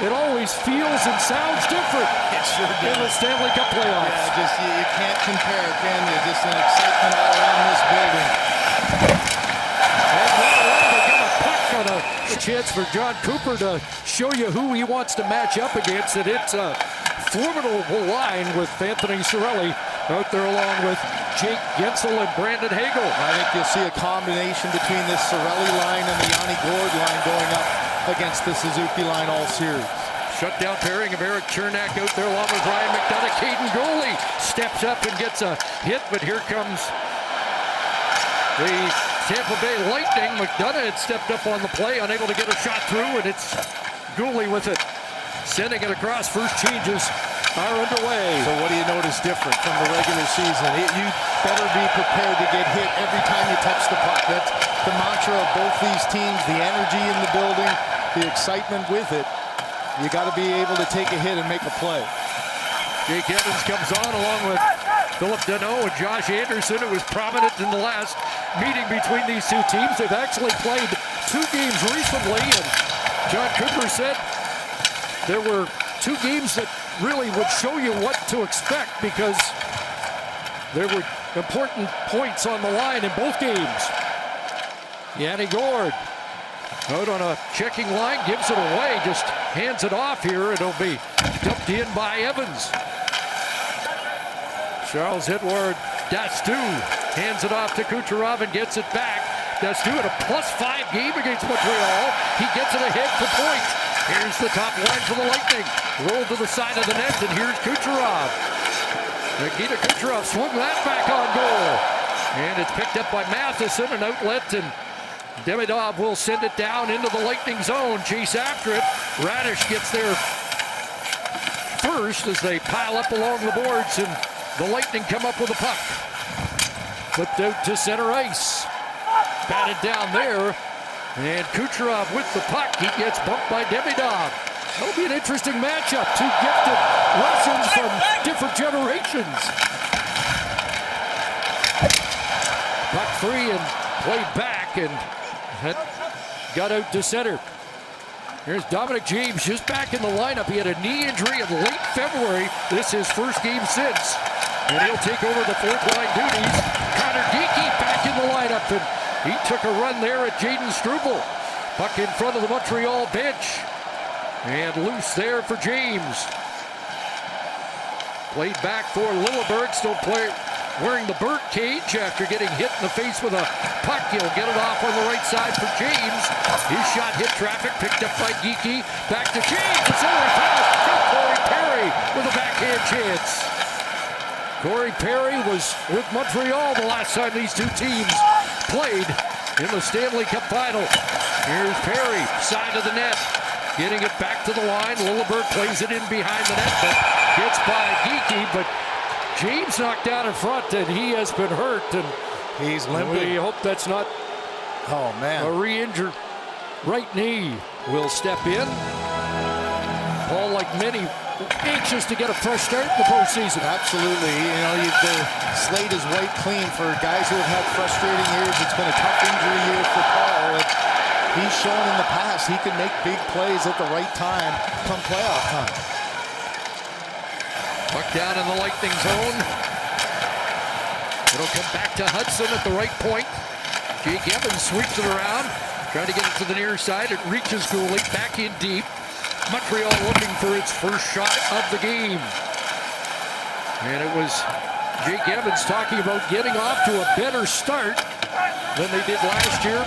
it always feels and sounds different It sure in the does. Stanley Cup playoffs. Yeah, just you can't compare, can you? Just an excitement all around this building. And they get a puck on a chance for John Cooper to show you who he wants to match up against. And it's a formidable line with Anthony Cirelli out there along with Jake Gensel and Brandon Hagel. I think you'll see a combination between this Cirelli line and the Yanni Gourde line going up against the Suzuki line all series. Shutdown pairing of Eric Chernak out there along with Ryan McDonough. Caden Gooley steps up and gets a hit, but here comes the Tampa Bay Lightning. McDonough had stepped up on the play, unable to get a shot through, and it's Gooley with it. Sending it across. First changes are underway. So what do you notice different from the regular season? You better be prepared to get hit every time you touch the puck. That's the mantra of both these teams, the energy in the building, the excitement with it. You got to be able to take a hit and make a play. Jake Evans comes on along with Philip Deneau and Josh Anderson. It was prominent in the last meeting between these two teams. They've actually played 2 games recently, and John Cooper said there were 2 games that really would show you what to expect because there were important points on the line in both games. Yanni Gourde out on a checking line, gives it away, just hands it off here. It'll be dumped in by Evans. Charles-Edouard Dastou hands it off to Kucherov and gets it back. Dastou at a +5 game against Montreal. He gets it ahead for point. Here's the top line for the Lightning. Rolled to the side of the net, and here's Kucherov. Nikita Kucherov swung that back on goal. And it's picked up by Matheson, an outlet, and Demidov will send it down into the Lightning zone. Chase after it. Radish gets there first as they pile up along the boards, and the Lightning come up with a puck. Flipped out to center ice. Batted down there. And Kucherov with the puck. He gets bumped by Demidov. That'll be an interesting matchup. 2 gifted Russians from different generations. Puck free and played back, and that got out to center. Here's Dominic James just back in the lineup. He had a knee injury in late February. This is his first game since. And he'll take over the 4th line duties. Connor Geekie back in the lineup, and he took a run there at Jaden Struble. Puck in front of the Montreal bench. And loose there for James. Played back for Lilleberg, still wearing the bird cage after getting hit in the face with a puck. He'll get it off on the right side for James. His shot hit traffic, picked up by Geekie. Back to James, it's only pass to Corey Perry with a backhand chance. Corey Perry was with Montreal the last time these two teams played in the Stanley Cup final. Here's Perry, side of the net, getting it back to the line. Lilleberg plays it in behind the net, but gets by Geekie, but James knocked down in front, and he has been hurt, and he's limping. We hope that's not a re-injured right knee. Will step in. Paul, like many, anxious to get a fresh start in the postseason. Absolutely. You know, the slate is white clean for guys who have had frustrating years. It's been a tough injury year for Paul. And he's shown in the past he can make big plays at the right time come playoff time. Puck down in the Lightning zone. It'll come back to Hudson at the right point. Jake Evans sweeps it around, trying to get it to the near side. It reaches Gooley, back in deep. Montreal looking for its first shot of the game. And it was Jake Evans talking about getting off to a better start than they did last year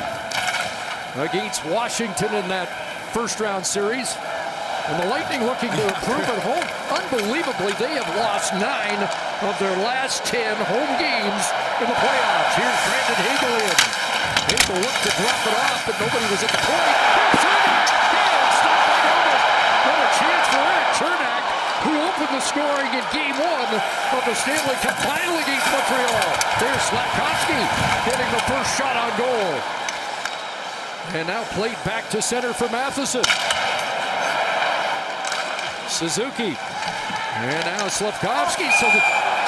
against Washington in that first round series. And the Lightning looking to improve at home. Unbelievably, they have lost 9 of their last 10 home games in the playoffs. Here's Brandon Hagel in. Hagel looked to drop it off, but nobody was at the point. What a chance for Eric Chernak, who opened the scoring in Game 1 of the Stanley Cup final against Montreal. There's Slafkovsky getting the first shot on goal. And now played back to center for Matheson. Suzuki. And now Slafkovsky. So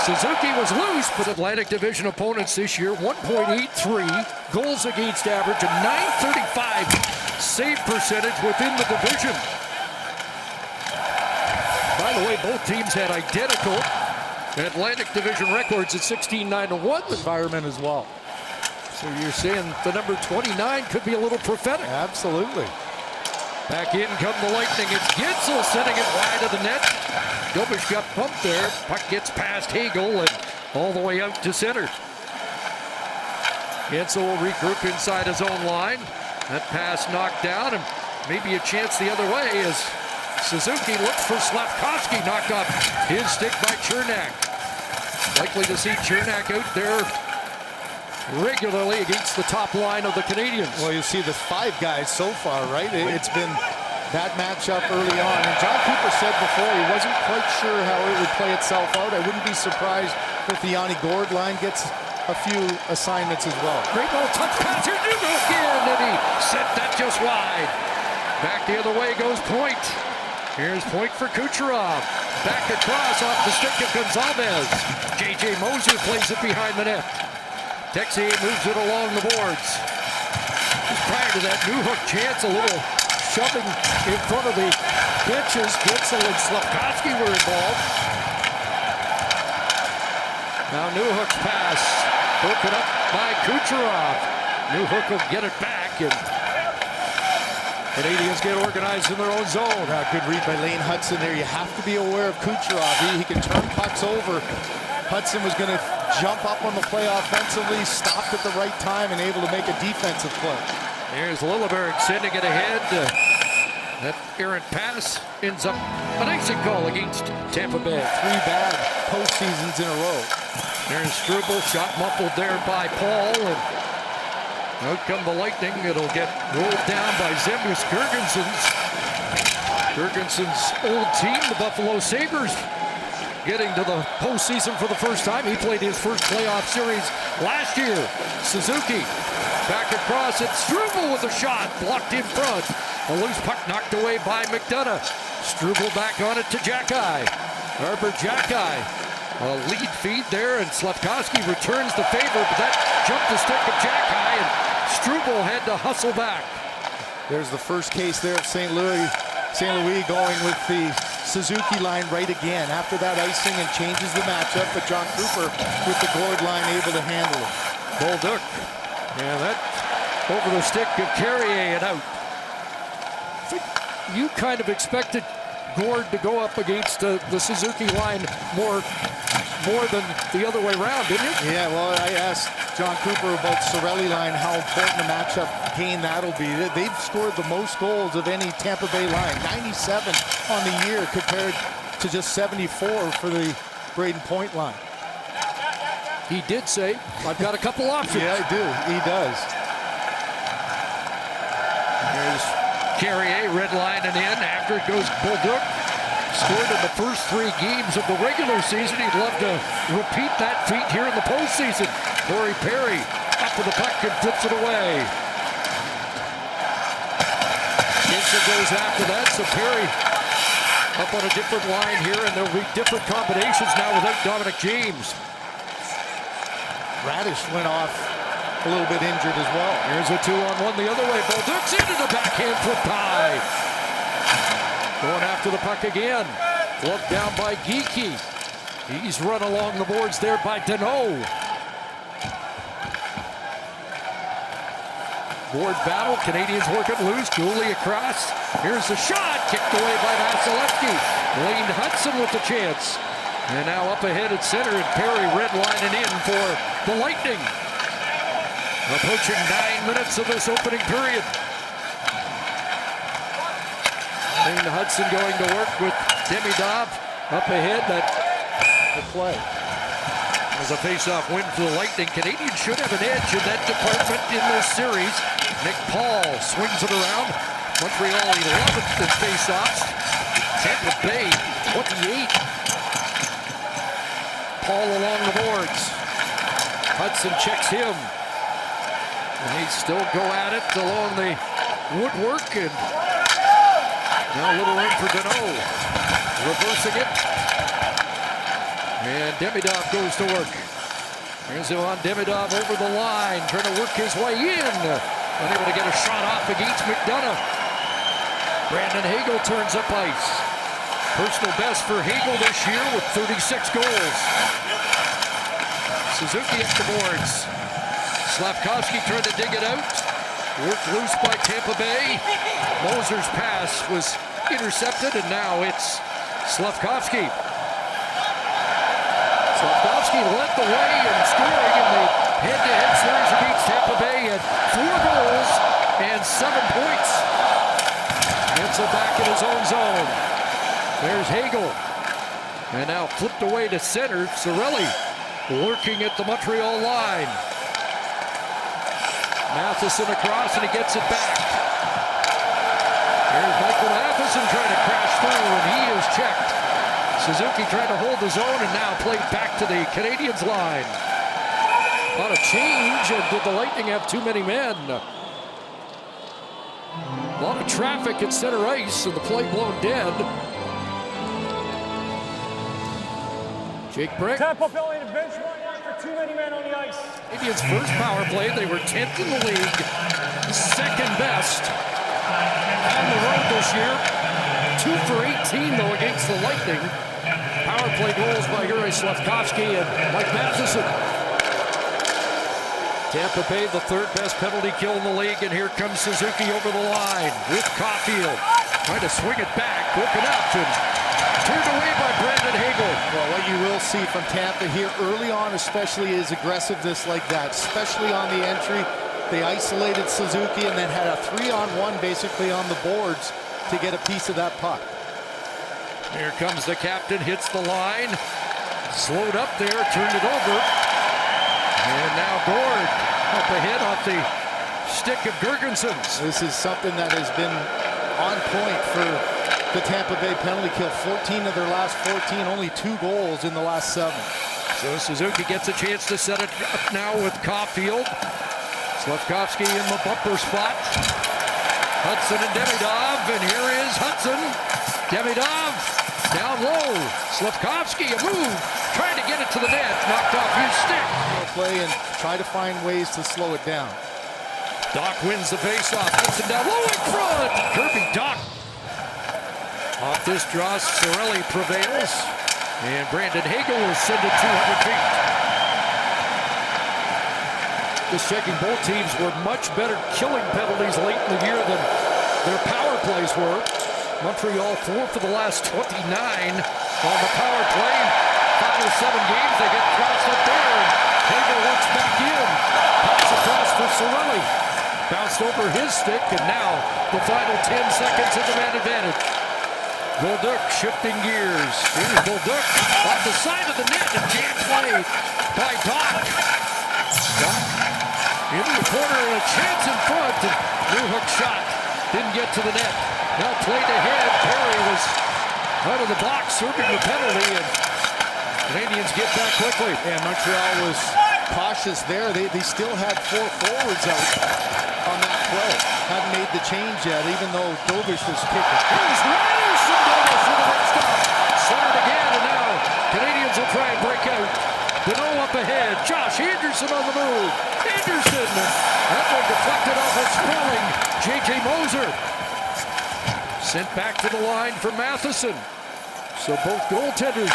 Suzuki was loose, but Atlantic Division opponents this year, 1.83 goals against average, a .935 save percentage within the division. By the way, both teams had identical Atlantic Division records at 16-9-1 Environment as well. So you're saying the number 29 could be a little prophetic. Absolutely. Back in come the Lightning. It's Gitzel sending it wide of the net. Dobish got bumped there. Puck gets past Hagel and all the way out to center. Gitzel will regroup inside his own line. That pass knocked down, and maybe a chance the other way as Suzuki looks for Slavkovsky, knocked off his stick by Chernak. Likely to see Chernak out there regularly against the top line of the Canadiens. Well, you see the 5 guys so far, right? It's been that matchup early on. And John Cooper said before he wasn't quite sure how it would play itself out. I wouldn't be surprised if the Yanni Gourde line gets a few assignments as well. Great little touch pass here, Newhook in, and he sent that just wide. Back the other way goes Point. Here's Point for Kucherov. Back across off the stick of Gonzalez. J.J. Moser plays it behind the net. Texier moves it along the boards. Just prior to that Newhook chance, a little shoving in front of the benches. Gitzel and Slavkovsky were involved. Now Newhook's pass, broken up by Kucherov. Newhook will get it back, and Canadians get organized in their own zone. Good read by Lane Hudson there. You have to be aware of Kucherov. He can turn pucks over. Hudson was going to jump up on the play offensively, stopped at the right time, and able to make a defensive play. Here's Lilleberg sending it ahead. That errant pass ends up an icing call against Tampa Bay. 3 bad postseasons in a row. There's Struble, shot muffled there by Paul, and out come the Lightning. It'll get rolled down by Zemgus Girgensons' old team, the Buffalo Sabres, getting to the postseason for the first time. He played his first playoff series last year. Suzuki back across at Struble with a shot, blocked in front. A loose puck knocked away by McDonough. Struble back on it to Jackeye. Harper Jackeye. A lead feed there, and Slavkovsky returns the favor, but that jumped the stick of Jackeye, and Struble had to hustle back. There's the first case there of St. Louis going with the Suzuki line right again. After that icing and changes the matchup, but John Cooper with the Gourde line able to handle it. Bolduc. Yeah, that over the stick of Carrier and out. I think you kind of expected Gourde to go up against the Suzuki line more than the other way around, didn't you? Yeah, well, I asked John Cooper about Cirelli line, how important a matchup game that'll be. They've scored the most goals of any Tampa Bay line, 97 on the year compared to just 74 for the Braden Point line. He did say, I've got a couple options. Yeah, I do. He does. There's Carrier redlining in. After it goes Bolduc. Scored in the first 3 games of the regular season. He'd love to repeat that feat here in the postseason. Corey Perry up with the puck and flips it away. Gibson goes after that, so Perry up on a different line here, and there'll be different combinations now without Dominic James. Radish went off a little bit injured as well. Here's a 2-on-1 the other way. Bolduc's into the backhand flip high. Going after the puck again. Gloved down by Geekie. He's run along the boards there by Danault. Board battle. Canadians working loose. Gooley across. Here's the shot. Kicked away by Vasilevsky. Lane Hudson with the chance. And now up ahead at center, and Perry redlining in for the Lightning. Approaching 9 minutes of this opening period. Lane Hudson going to work with Demidov up ahead. The play. As a face-off win for the Lightning. Canadians should have an edge in that department in this series. Nick Paul swings it around. Montreal 11th in face-offs. Tampa Bay 28. Paul along the boards. Hudson checks him. And they still go at it along the woodwork, and now a little room for Danault. Reversing it. And Demidov goes to work. Here's Ivan Demidov over the line, trying to work his way in. Unable to get a shot off against McDonough. Brandon Hagel turns up ice. Personal best for Hagel this year with 36 goals. Suzuki at the boards. Slavkovsky tried to dig it out. Worked loose by Tampa Bay. Moser's pass was intercepted, and now it's Slavkovsky. Slavkovsky led the way in scoring in the head-to-head series against Tampa Bay at 4 goals and 7 points. Gets it back in his own zone. There's Hagel. And now flipped away to center. Cirelli lurking at the Montreal line. Matheson across, and he gets it back. Here's Michael Matheson trying to crash through, and he is checked. Suzuki trying to hold his own, and now played back to the Canadiens line. A lot of change, and did the Lightning have too many men? A lot of traffic at center ice, and the play blown dead. Jake Brick. Tampa Bay to bench one for too many men on the ice. Canadiens' first power play, they were 10th in the league, second best on the road this year. 2 for 18 though against the Lightning. Power play goals by Juraj Slavkovsky and Mike Matheson. Tampa Bay, the 3rd best penalty kill in the league, and here comes Suzuki over the line with Caulfield. Trying to swing it back, looking up, and turned away by Brandon Hagel. Well, what you will see from Tampa here early on especially is aggressiveness like that, especially on the entry. They isolated Suzuki and then had a 3-on-1 basically on the boards to get a piece of that puck. Here comes the captain, hits the line, slowed up there, turned it over. And now Gord up ahead off the stick of Girgensons. This is something that has been on point for the Tampa Bay penalty kill. 14 of their last 14, only 2 goals in the last 7. So Suzuki gets a chance to set it up now with Caulfield. Slavkovsky in the bumper spot. Hudson and Demidov, and here is Hudson. Demidov down low. Slavkovsky, a move, trying to get it to the net, knocked off his stick. Play and try to find ways to slow it down. Doc wins the faceoff. Hudson down low in front. Kirby Doc. Off this draw, Cirelli prevails, and Brandon Hagel will send it 200 feet. Just checking, both teams were much better killing penalties late in the year than their power plays were. Montreal 4 for the last 29 on the power play. 5 of 7 games, they get crossed up there, and Hagel works back in. Pass across for Cirelli. Bounced over his stick, and now the final 10 seconds of the man advantage. Bolduc shifting gears. Here's Bolduc off the side of the net, and jam play by Doc. Doc into the corner, and a chance in front, and new hook shot. Didn't get to the net. Now played ahead. Perry was out of the box, serving the penalty, and Canadiens get back quickly. And Montreal was cautious there. They still had 4 forwards out on that play. Hadn't made the change yet, even though Dobish was kicking. Here's Reyes from Dobish with a red stop. Centered again, and now Canadiens will try and break out. Deneau up ahead. Josh Anderson on the move. Anderson. That one deflected off of Spelling. J.J. Moser. Sent back to the line for Matheson. So both goaltenders,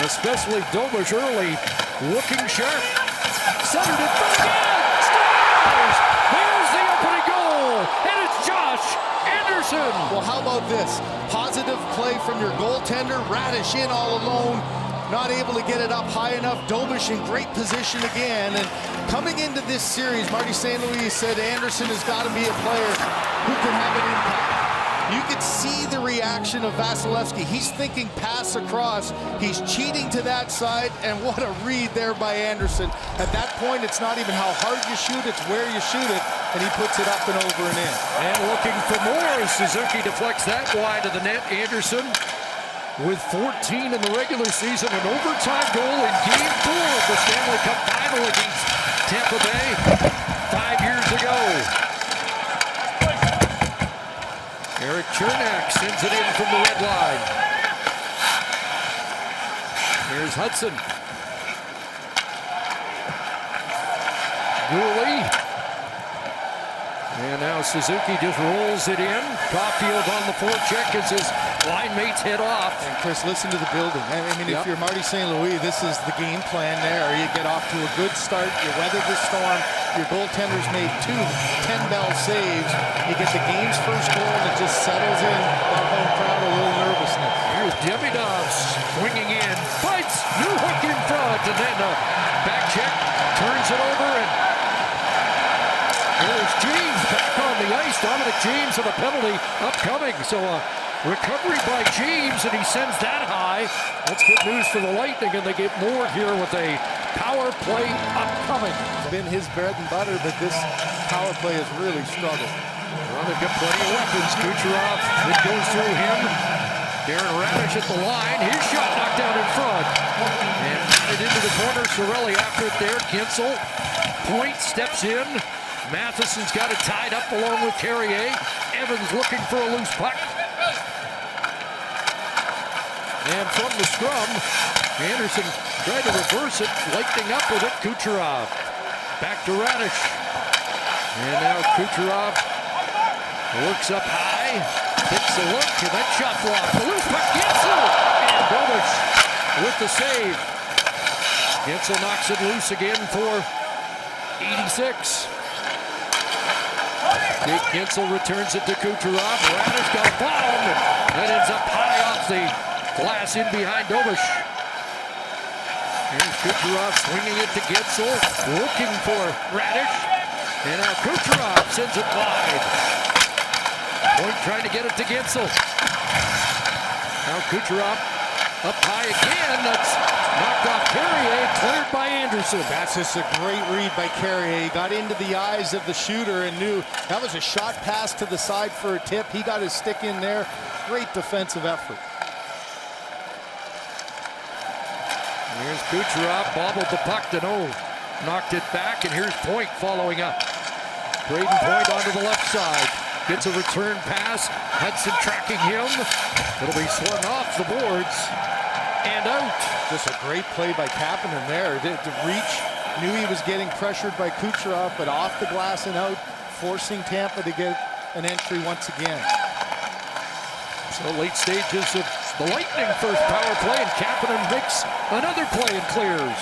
especially Dobish early, looking sharp. Centered in front again. Scores! There's the opening goal, and it's Josh Anderson. Well, how about this? Positive play from your goaltender. Radish in all alone. Not able to get it up high enough. Dobish in great position again. And coming into this series, Marty St. Louis said Anderson has got to be a player who can have an impact. You could see the reaction of Vasilevsky. He's thinking pass across. He's cheating to that side, and what a read there by Anderson. At that point, it's not even how hard you shoot, it's where you shoot it, and he puts it up and over and in. And looking for more as Suzuki deflects that wide of the net. Anderson with 14 in the regular season, an overtime goal in Game 4 of the Stanley Cup Final against Tampa Bay 5 years ago. Eric Chernak sends it in from the red line. Here's Hudson. Gooley. And now Suzuki just rolls it in. Caulfield on the forecheck as his line mates head off. And Chris, listen to the building. I mean, if you're Marty St. Louis, this is the game plan there. You get off to a good start, you weather the storm, your goaltenders made 2 10-bell saves, you get the game's first goal, and it just settles in that home crowd, a little nervousness. Here's Demidov swinging in, fights, new hook in front, and then a back check, turns it over, and there's James back on the ice. Dominic James with a penalty upcoming. So recovery by James, and he sends that high. That's good news for the Lightning, and they get more here with a power play upcoming. It's been his bread and butter, but this power play has really struggled. Well, they've got plenty of weapons. Kucherov, it goes through him. Darren Radish at the line. His shot knocked down in front. And it into the corner. Sorelli after it there. Kinsel. Point steps in. Matheson's got it tied up along with Carrier. Evans looking for a loose puck. And from the scrum, Anderson tried to reverse it, lightning up with it. Kucherov back to Radish. And now Kucherov works up high, takes a look, and that shot blocked. The loose puck, Gensel! And Dobish with the save. Gensel knocks it loose again for 86. Jake Gensel returns it to Kucherov. Radish got a bomb. That ends up high off the glass in behind Dobish. Here's Kucherov swinging it to Gensel, looking for Radish. And now Kucherov sends it wide. Point trying to get it to Gensel. Now Kucherov up high again. That's knocked off Carrier, cleared by Anderson. That's just a great read by Carrier. He got into the eyes of the shooter and knew that was a shot pass to the side for a tip. He got his stick in there. Great defensive effort. Here's Kucherov, bobbled the puck to knocked it back, and here's Point following up. Braden Point onto the left side. Gets a return pass. Hudson tracking him. It'll be swung off the boards and out. Just a great play by Kapanen there. To reach, knew he was getting pressured by Kucherov, but off the glass and out, forcing Tampa to get an entry once again. So late stages of the Lightning first power play, and Kapanen makes another play and clears.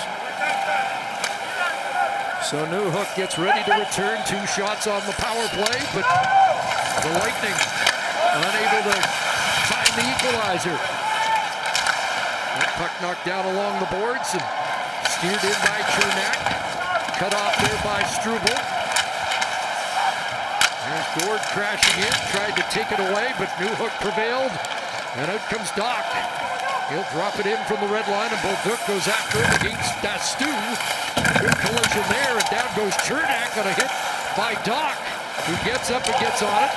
So Newhook gets ready to return. 2 shots on the power play, but the Lightning unable to find the equalizer. That puck knocked down along the boards and steered in by Chernak. Cut off there by Struble. There's Gord crashing in, tried to take it away, but Newhook prevailed. And out comes Doc. He'll drop it in from the red line, and Bolduc goes after him against Stu. Good collision there, and down goes Chernak on a hit by Doc, who gets up and gets on it.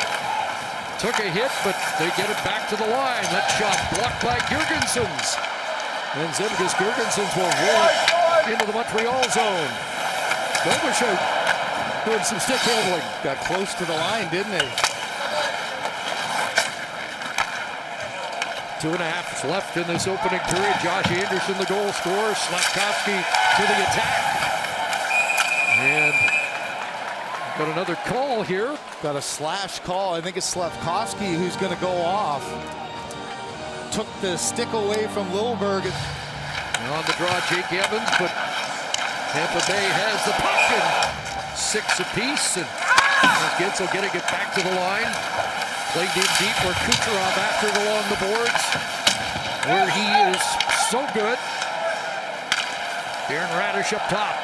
Took a hit, but they get it back to the line. That shot blocked by Girgensons. And Zemgus Girgensons will roll it into the Montreal zone. Dobish doing some stick handling. Got close to the line, didn't he? 2.5 left in this opening period. Josh Anderson, the goal scorer. Slavkovsky to the attack. And got another call here. Got a slash call. I think it's Slavkovsky who's going to go off. Took the stick away from Lilberg. On the draw, Jake Evans, but Tampa Bay has the puck, and 6 apiece. And Gensel getting it back to the line. Played in deep where Kucherov after it along the boards, where he is so good. Darren Radish up top.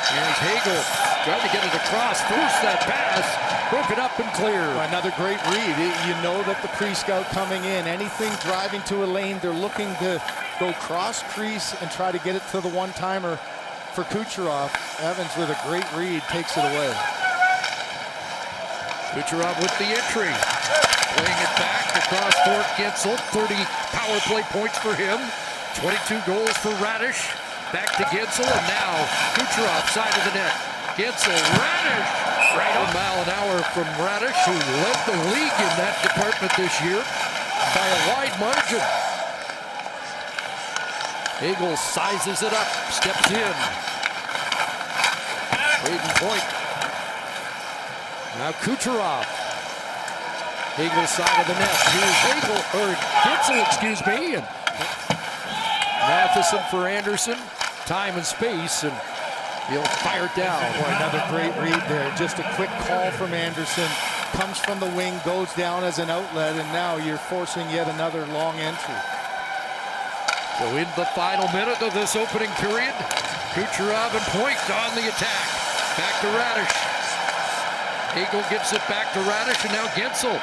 Here's Hagel trying to get it across, forced that pass, broke it up and clear. Another great read. You know that the pre-scout coming in, anything driving to a lane, they're looking to go cross crease and try to get it to the one-timer for Kucherov. Evans with a great read takes it away. Kucherov with the entry. Playing it back across Fort Gensel. 30 power play points for him. 22 goals for Radish. Back to Gensel, and now Kucherov, side of the net. Gensel, Radish, right a mile an hour from Radish, who led the league in that department this year by a wide margin. Hagel sizes it up, steps in. Braden Point Now Kucherov. Hagel side of the net. Here's Gitzel, excuse me. And Matheson for Anderson. Time and space, and he'll fire it down. Boy, another great read there. Just a quick call from Anderson. Comes from the wing, goes down as an outlet, and now you're forcing yet another long entry. So in the final minute of this opening period, Kucherov and Point on the attack. Back to Radish. Hagel gives it back to Radish, and now Gensel.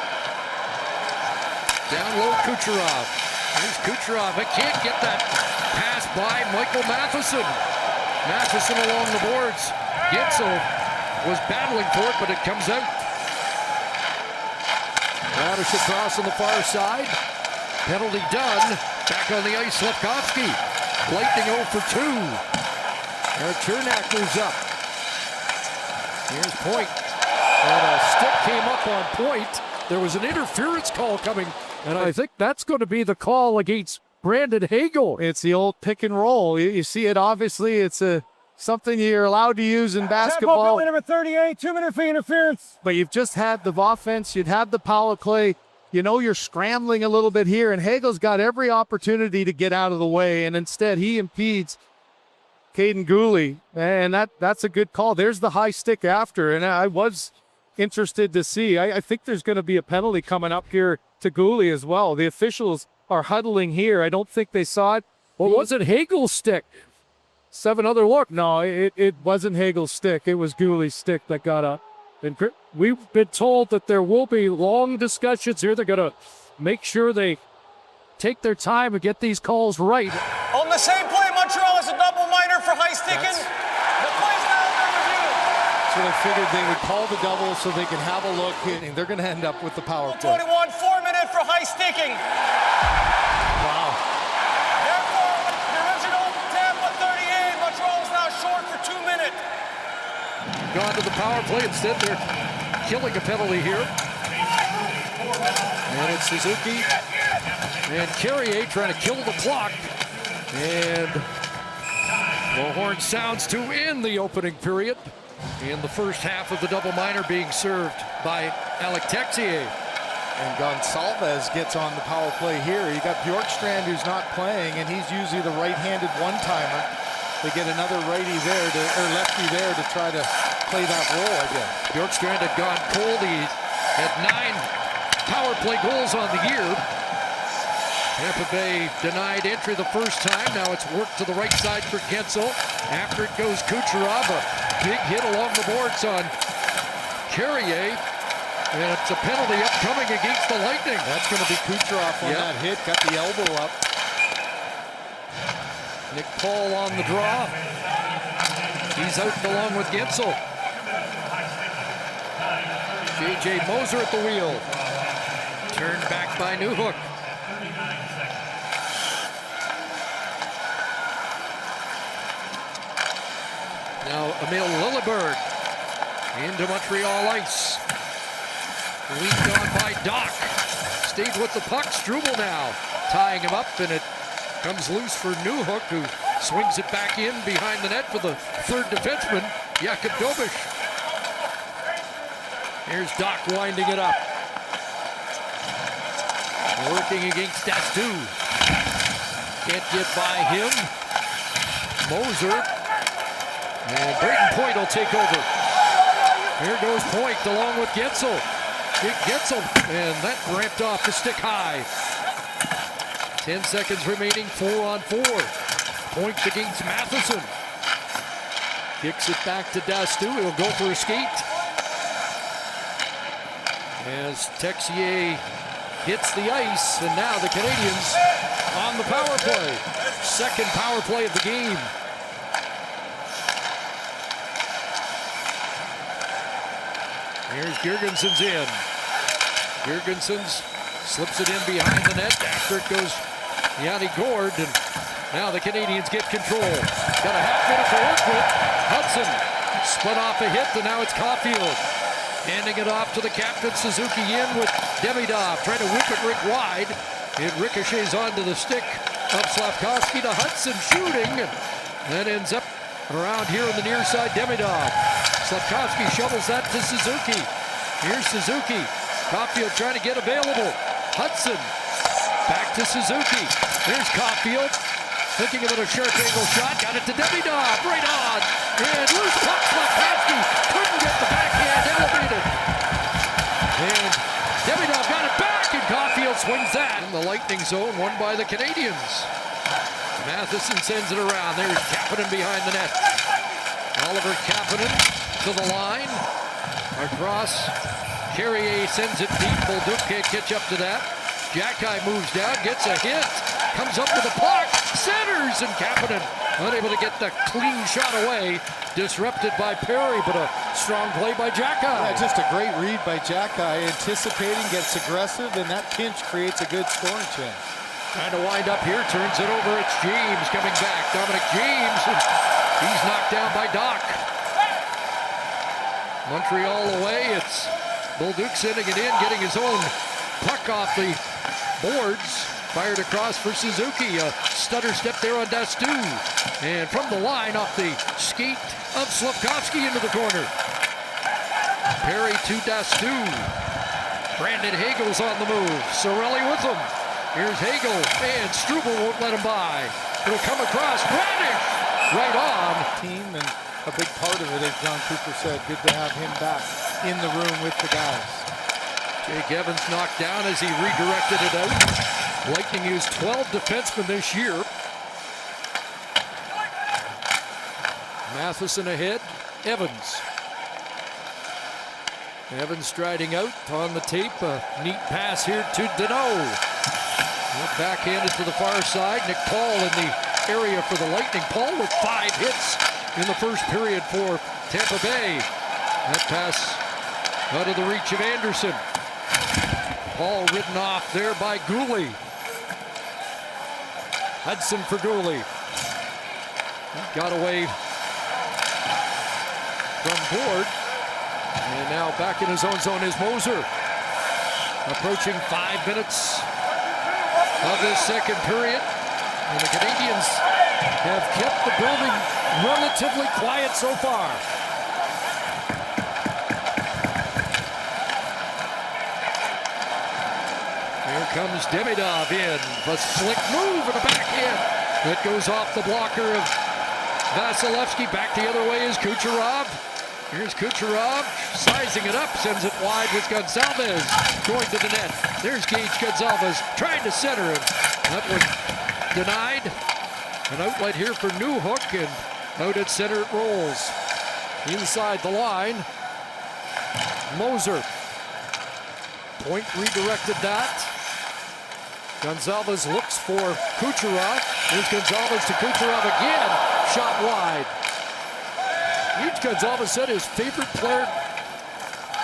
Down low, Kucherov. Here's Kucherov. I can't get that pass by Michael Matheson. Matheson along the boards. Gensel was battling for it, but it comes out. Radish across on the far side. Penalty done. Back on the ice, Slafkovsky. Lightning 0 for 2. Eric Chernak moves up. Here's Point. And a stick came up on Point. There was an interference call coming, and I think that's going to be the call against Brandon Hagel. It's the old pick and roll. You see it, obviously. It's something you're allowed to use in basketball. Number 38, 2 minute for interference. But you've just had the offense. You'd have the power play. You know you're scrambling a little bit here, and Hagel's got every opportunity to get out of the way, and instead he impedes Caden Gooley, and that's a good call. There's the high stick after, and I was interested to see. I think there's going to be a penalty coming up here to Gooley as well. The officials are huddling here. I don't think they saw it. Well, was it Hagel's stick? 7 other look. No, it wasn't Hagel's stick. It was Gooley's stick that got up. And we've been told that there will be long discussions here. They're going to make sure they take their time and get these calls right. On the same play, Montreal has a double minor for high sticking. The play's now under review. So they figured they would call the double so they can have a look, and they're going to end up with the power play. 21, 4 minute for high sticking. Wow. Therefore, the original Tampa 38, Montreal is now short for 2 minutes. Gone to the power play. Instead, they're killing a penalty here. And it's Suzuki and Carrier trying to kill the clock. And the horn sounds to end the opening period in the first half of the double minor being served by Alec Texier. And Gonsalves gets on the power play here. You got Bjorkstrand who's not playing, and he's usually the right-handed one-timer. They get another righty there, or lefty there to try to play that role, I guess. Bjorkstrand had gone cold. He had 9 power play goals on the year. Tampa Bay denied entry the first time. Now it's worked to the right side for Gensel. After it goes Kucherov. A big hit along the boards on Carrier. And it's a penalty upcoming against the Lightning. That's going to be Kucherov on that hit. Got the elbow up. Nick Paul on the draw. He's out along with Gensel. J.J. Moser at the wheel. Turned back by Newhook. Now Emil Lilleberg into Montreal ice. Leaned on by Doc. Stayed with the puck. Struble now tying him up, and it comes loose for Newhook, who swings it back in behind the net for the third defenseman, Jakub Dobish. Here's Doc winding it up. Working against Dastu. Can't get by him. Moser. And Brayden Point will take over. Here goes Point along with Gensel. Gensel, and that ramped off the stick high. 10 seconds remaining, 4-on-4. Point against Matheson. Kicks it back to Dastu. He'll go for a skate. As Texier hits the ice, and now the Canadians on the power play. Second power play of the game. Here's Girgensons in. Girgensons slips it in behind the net. After it goes Yanni Gourde, and now the Canadians get control. Got a half minute to work with. Hudson spun off a hit, and now it's Caulfield. Handing it off to the captain, Suzuki in with Demidov. Trying to whip it wide. It ricochets onto the stick of Slafkovsky to Hudson shooting. And that ends up around here on the near side, Demidov. Slafkovsky shovels that to Suzuki. Here's Suzuki. Caulfield trying to get available. Hudson back to Suzuki. There's Caulfield. Thinking about a sharp angle shot. Got it to Demidov. Right on. And loose puck. Slafkovsky couldn't get the backhand elevated. And Demidov got it back, and Caulfield swings that. In the Lightning zone, won by the Canadiens. Matheson sends it around. There's Kapanen behind the net. Oliver Kapanen to the line. Across. Carrier sends it deep. Bolduc can't catch up to that. Xhekaj moves down, gets a hit. Comes up with a puck. Centers, and Kapanen unable to get the clean shot away. Disrupted by Perry, but a strong play by Xhekaj. Yeah, just a great read by Xhekaj. Anticipating, gets aggressive, and that pinch creates a good scoring chance. Trying to wind up here, turns it over. It's James coming back. Dominic James, and he's knocked down by Doc. Montreal away. It's Bolduc sending it in, getting his own puck off the boards. Fired across for Suzuki. A stutter step there on Dastu. And from the line, off the skate of Slafkovsky into the corner. Perry to Dastu. Brandon Hagel's on the move. Cirelli with him. Here's Hagel, and Struble won't let him by. It'll come across. Bradish right on. Team, and a big part of it, as John Cooper said, good to have him back in the room with the guys. Jake Evans knocked down as he redirected it out. Lightning used 12 defensemen this year. Matheson ahead. Evans. Evans striding out on the tape. A neat pass here to Danault. Backhanded to the far side. Nick Paul in the area for the Lightning. Paul with 5 hits in the first period for Tampa Bay. That pass out of the reach of Anderson. Paul ridden off there by Gooley. Hudson for Gooley. Got away from Board. And now back in his own zone is Moser. Approaching 5 minutes of this second period. And the Canadiens have kept the building relatively quiet so far. Here comes Demidov in. A slick move and a backhand that goes off the blocker of Vasilevsky. Back the other way is Kucherov. Here's Kucherov sizing it up, sends it wide with Gonzalez going to the net. There's Gage Gonzalez trying to center it. That one denied. An outlet here for Newhook, and out at center it rolls. Inside the line, Moser. Point redirected that. Gonzalez looks for Kucherov. Here's Gonzalez to Kucherov again. Shot wide. Gage Gonzalez said his favorite player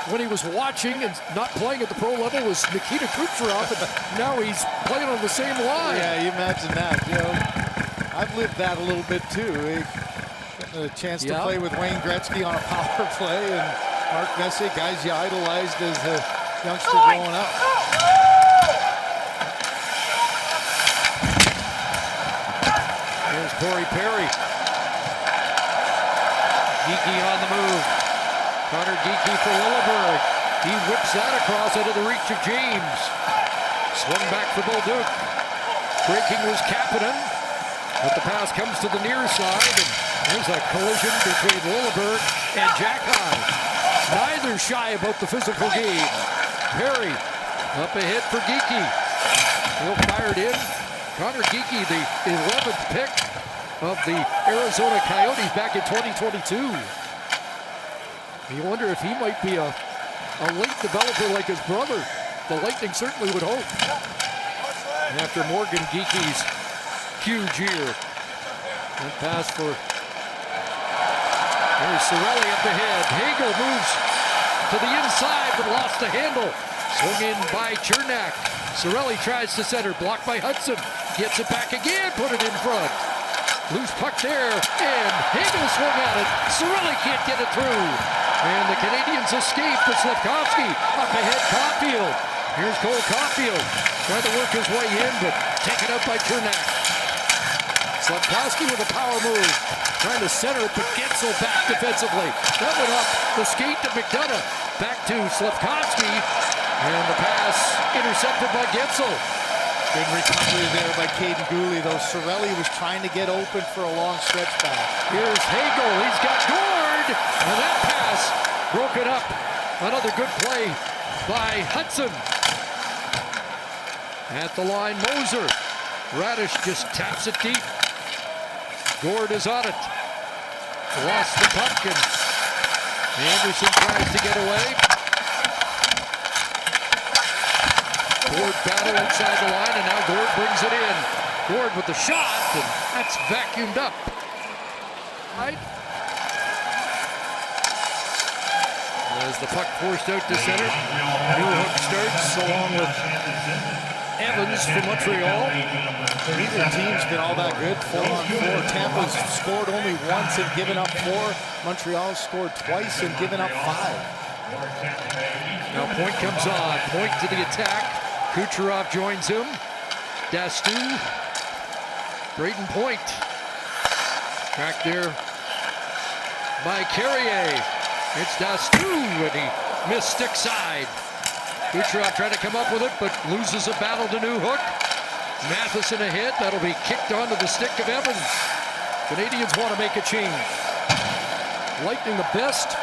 when he was watching and not playing at the pro level was Nikita Kucherov, and now he's playing on the same line. Yeah, you imagine that. You know, I've lived that a little bit too. Getting a chance to play with Wayne Gretzky on a power play, and Mark Messier, guys you idolized as a youngster growing up. Here's Corey Perry. Geekie on the move. Connor Geekie for Lilleberg. He whips that across out of the reach of James. Swung back for Bolduc. Breaking was Kapanen. But the pass comes to the near side. And there's a collision between Lilleberg and Xhekaj. Neither shy about the physical game. Perry up ahead for Geekie. He'll fire it in. Connor Geekie, the 11th pick of the Arizona Coyotes back in 2022. You wonder if he might be a late developer like his brother. The Lightning certainly would hope. And after Morgan Geekie's huge year. And pass for... There's Cirelli up ahead. Hagel moves to the inside, but lost the handle. Swung in by Cernak. Cirelli tries to center, blocked by Hudson. Gets it back again, put it in front. Loose puck there, and Hagel swung at it. Cirelli can't get it through. And the Canadiens escape to Slafkovsky. Up ahead, Caulfield. Here's Cole Caulfield. Trying to work his way in, but taken out by Cernak. Slavkovsky with a power move. Trying to center it, but Gensel back defensively. That went up the skate to McDonough. Back to Slavkovsky. And the pass intercepted by Gensel. Good recovery there by Caden Gooley, though. Cirelli was trying to get open for a long stretch back. Here's Hagel. He's got Gord. And that pass broken up. Another good play by Hudson. At the line, Moser. Radish just taps it deep. Gord is on it. Lost the puck, and Anderson tries to get away. Gord battle inside the line, and now Gord brings it in. Gord with the shot, and that's vacuumed up. Right? As the puck forced out to center, Newhook starts along with Evans from Montreal. Neither team's been all that good. 4-on-4. Tampa's scored only once and given up 4. Montreal scored twice and given up 5. Now Point comes on. Point to the attack. Kucherov joins him. Dastu. Brayden Point. Tracked there by Carrier. It's Dastu, and he missed stick side. Kucherov trying to come up with it, but loses a battle to Newhook. Matheson ahead. That'll be kicked onto the stick of Evans. Canadians want to make a change. Lightning the best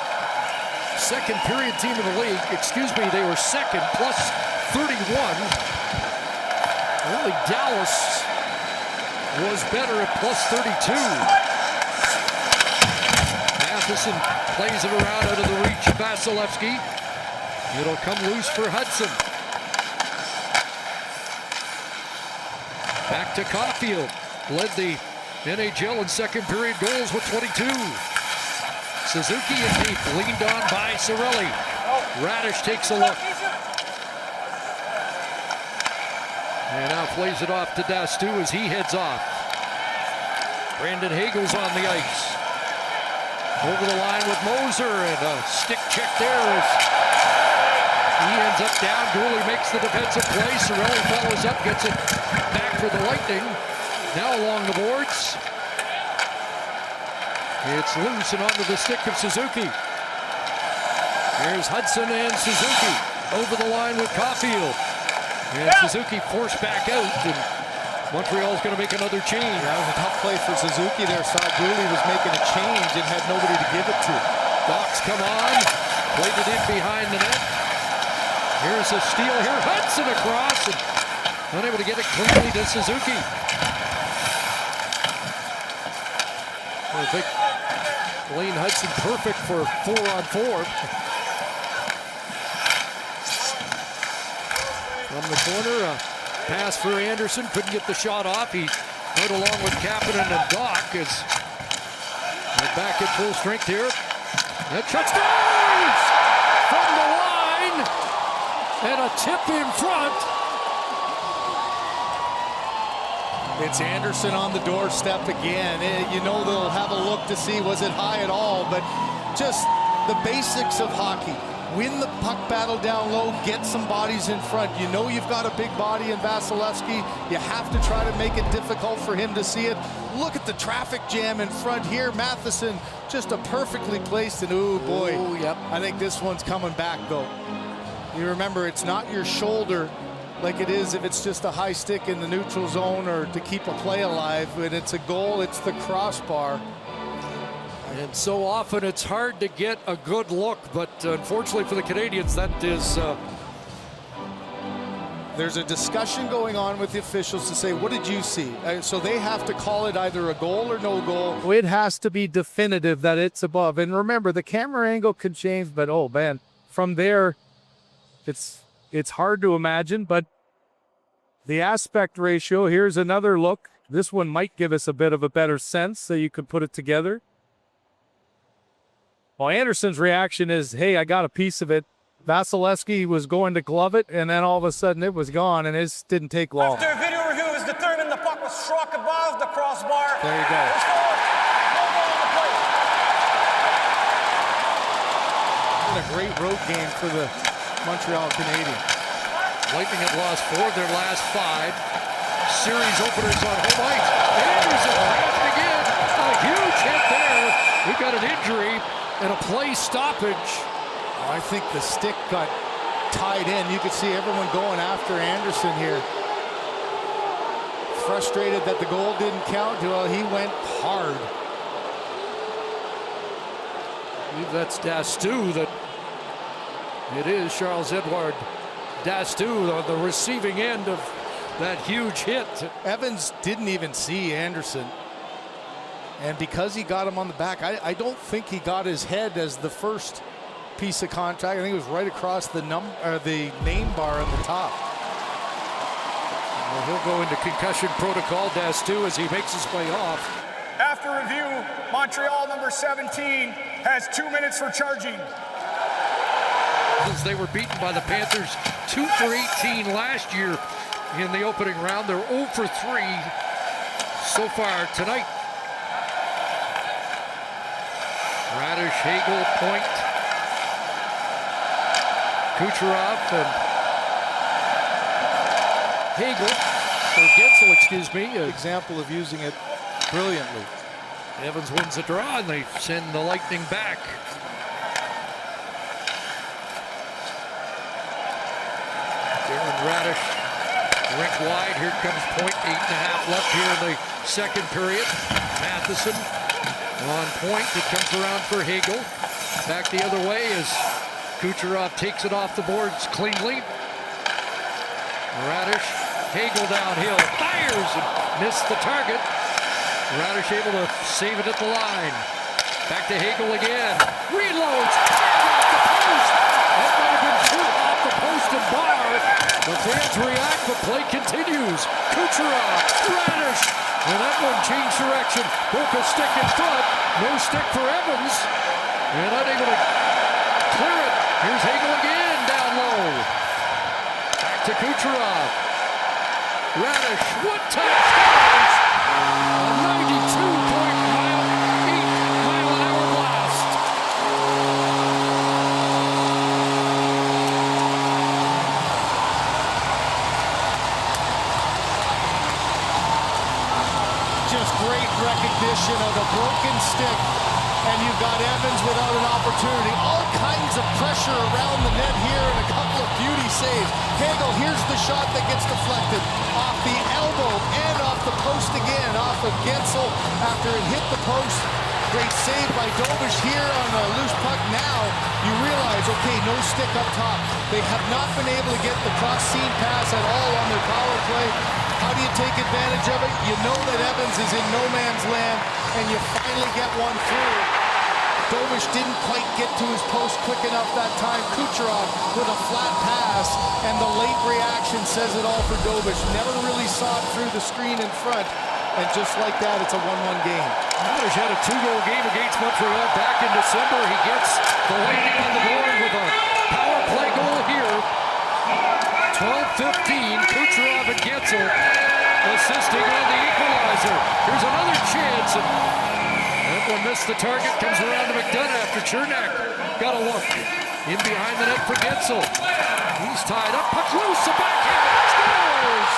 second period team in the league. Excuse me, they were second, plus 31. Only Dallas was better at plus 32. Matheson plays it around out of the reach of Vasilevsky. It'll come loose for Hudson. Back to Caulfield. Led the NHL in second period goals with 22. Suzuki in deep, leaned on by Cirelli. Radish takes a look. And now plays it off to Dastu as he heads off. Brandon Hagel's on the ice. Over the line with Moser, and a stick check there as he ends up down. Gooley makes the defensive play. Cirelli follows up, gets it back for the Lightning. Now along the boards. It's loose and onto the stick of Suzuki. Here's Hudson and Suzuki over the line with Caulfield. And Suzuki forced back out, and Montreal's going to make another change. That was a tough play for Suzuki there. Saw Gooley was making a change and had nobody to give it to. Docs come on, played it in behind the net. Here's a steal here, Hudson across, and unable to get it cleanly to Suzuki. I think Lane Hudson perfect for 4-on-4. From the corner, a pass for Anderson, couldn't get the shot off. He went along with Kapanen and Doc as they're back at full strength here. That shot scores from the line, and a tip in front. It's Anderson on the doorstep again. You know they'll have a look to see was it high at all, but just the basics of hockey. Win the puck battle down low, get some bodies in front. You know you've got a big body in Vasilevsky. You have to try to make it difficult for him to see it. Look at the traffic jam in front here. Matheson just a perfectly placed, and ooh boy. Ooh, yep. I think this one's coming back though. You remember, it's not your shoulder like it is if it's just a high stick in the neutral zone or to keep a play alive. When it's a goal, it's the crossbar. And so often it's hard to get a good look, but unfortunately for the Canadians, that is... There's a discussion going on with the officials to say, what did you see? So they have to call it either a goal or no goal. It has to be definitive that it's above. And remember, the camera angle could change, but oh man, from there, it's hard to imagine, but the aspect ratio, here's another look. This one might give us a bit of a better sense so you could put it together. Well, Anderson's reaction is, hey, I got a piece of it. Vasilevsky was going to glove it, and then all of a sudden it was gone, and it didn't take long. After video review is determined, the puck was struck above the crossbar. There you go. What a great road game for the Montreal Canadiens. Lightning have lost 4 of their last 5. series openers on home ice. Anderson crashed again. A huge hit there. We got an injury and a play stoppage. I think the stick got tied in. You could see everyone going after Anderson here. Frustrated that the goal didn't count. Well, he went hard. I believe that's Dastu. That it is Charles-Edouard Dastu on the receiving end of that huge hit. Evans didn't even see Anderson. And because he got him on the back, I don't think he got his head as the first piece of contact. I think it was right across the name bar on the top. Well, he'll go into concussion protocol, Dastu, as he makes his way off. After review, Montreal number 17 has 2 minutes for charging. As they were beaten by the Panthers 2 for 18 last year in the opening round. They're 0 for 3 so far tonight. Radish, Hagel, Point, Kucherov, and Hagel, or Gensel, excuse me. Example of using it brilliantly. Evans wins the draw, and they send the Lightning back. Darren Radish, rink wide. Here comes Point. 8.5 left here in the second period. Matheson on Point. It comes around for Hagel. Back the other way as Kucherov takes it off the boards cleanly. Radish, Hagel downhill, fires and missed the target. Radish able to save it at the line. Back to Hagel again. Reloads. Off the post. That might have been two off the post and bar. The fans react. The play continues. Kucherov, Radish, and that one changed direction. Broke a stick in front. No stick for Evans. And unable to clear it. Here's Hagel again down low. Back to Kucherov. Radish, one touch, scores! A 92.8-mile-an-hour blast. Just great recognition of a broken stick, and you've got Evans without an opportunity. All kinds of pressure around the net here and a couple of beauty saves. Hagel, here's the shot that gets deflected. Off the elbow and off the post again, off of Gensel after it hit the post. Great save by Dobish here on a loose puck. Now you realize, okay, no stick up top. They have not been able to get the cross-seam pass at all on their power play. How do you take advantage of it? You know that Evans is in no man's land, and you finally get one through. Dobish didn't quite get to his post quick enough that time. Kucherov with a flat pass, and the late reaction says it all for Dobish. Never really saw it through the screen in front, and just like that, it's a 1-1 game. Radish had a 2-goal game against Montreal back in December. He gets the Lightning on the board with a power play goal here. 12-15, Kucherov and Gensel assisting on the equalizer. Here's another chance. That one missed the target, comes around to McDonough after Chernak got a look. In behind the net for Gensel. He's tied up, puck loose, the backhand, scores!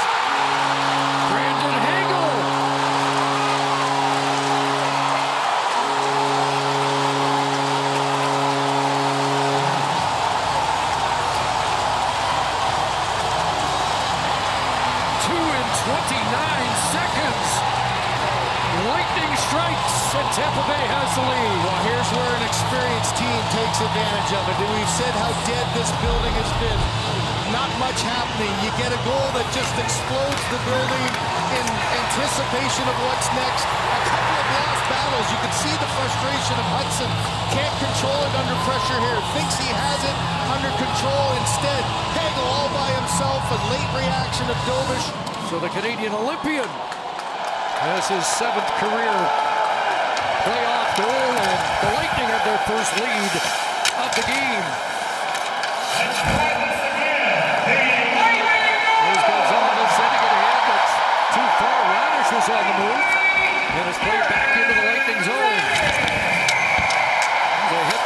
Brandon Hagel. In 29 seconds. Lightning strikes and Tampa Bay has the lead. Well, here's where an experienced team takes advantage of it. And we've said how dead this building has been. Not much happening. You get a goal that just explodes the building in anticipation of what's next. A couple of lost battles. You can see the frustration of Hudson. Can't control it under pressure here. Thinks he has it under control. Instead, Hagel all by himself. A late reaction of Dobish. So the Canadian Olympian has his 7th career playoff goal, and the Lightning have their first lead of the game. There's Gonzalez sending it ahead. That's too far. Radish was on the move, and it's played back into the Lightning zone. There's a hit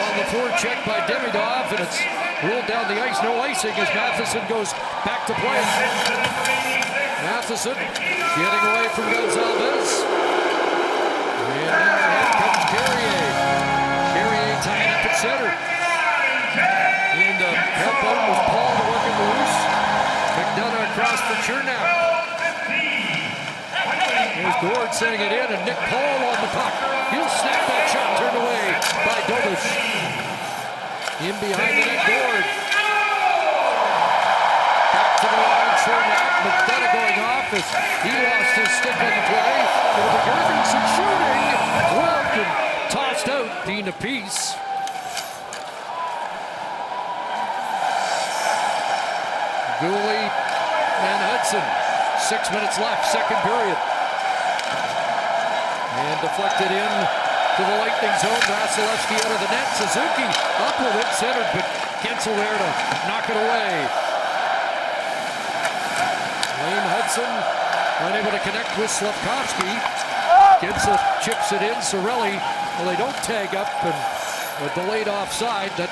on the forecheck by Demidov, and it's ruled down the ice. No icing as Matheson goes back to play. Matheson getting away from Gonzalez. And now here comes Carrier. Carrier tied up at center. And help out was Paul to work it loose. McDonough across for Chernow. There's Gord sending it in, and Nick Paul on the puck. He'll snap that shot, turned away by Dobish. In behind the net, Gord. Back to the line, Chernow. McDonough going off as he lost his stick on the play. It'll be Gergensen shooting. Blocked and tossed out. Dean apiece. Gooley and Hudson. 6 minutes left, second period. And deflected in to the Lightning zone. Vasilevsky out of the net. Suzuki up with it, centered, but Gensel there to knock it away. Lane Hudson unable to connect with Slafkovsky. Gensel chips it in. Cirelli, well, they don't tag up, and a delayed offside that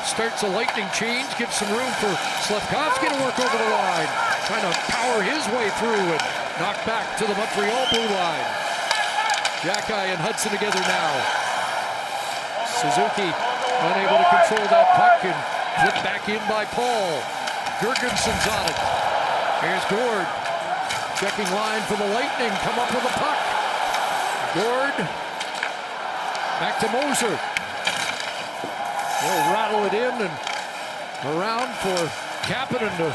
starts a Lightning change, gives some room for Slafkovsky to work over the line. Trying to power his way through and knock back to the Montreal blue line. Jackeye and Hudson together now. Suzuki unable to control that puck and flipped back in by Paul. Gergensen's on it. Here's Gord. Checking line for the Lightning. Come up with a puck. Gord. Back to Moser. They'll rattle it in and around for Kapanen to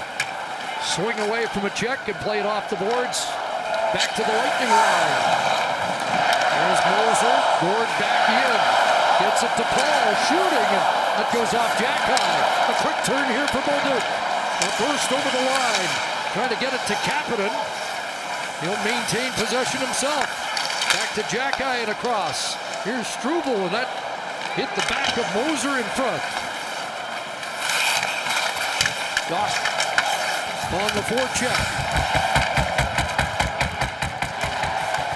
swing away from a check and play it off the boards. Back to the Lightning line. There's Moser. Gord back in. Gets it to Paul. Shooting. And that goes off Jackeye. A quick turn here for Bolduc. A burst over the line. Trying to get it to Kapanen. He'll maintain possession himself. Back to Jackeye and across. Here's Struble, and that hit the back of Moser in front. Doc on the forecheck.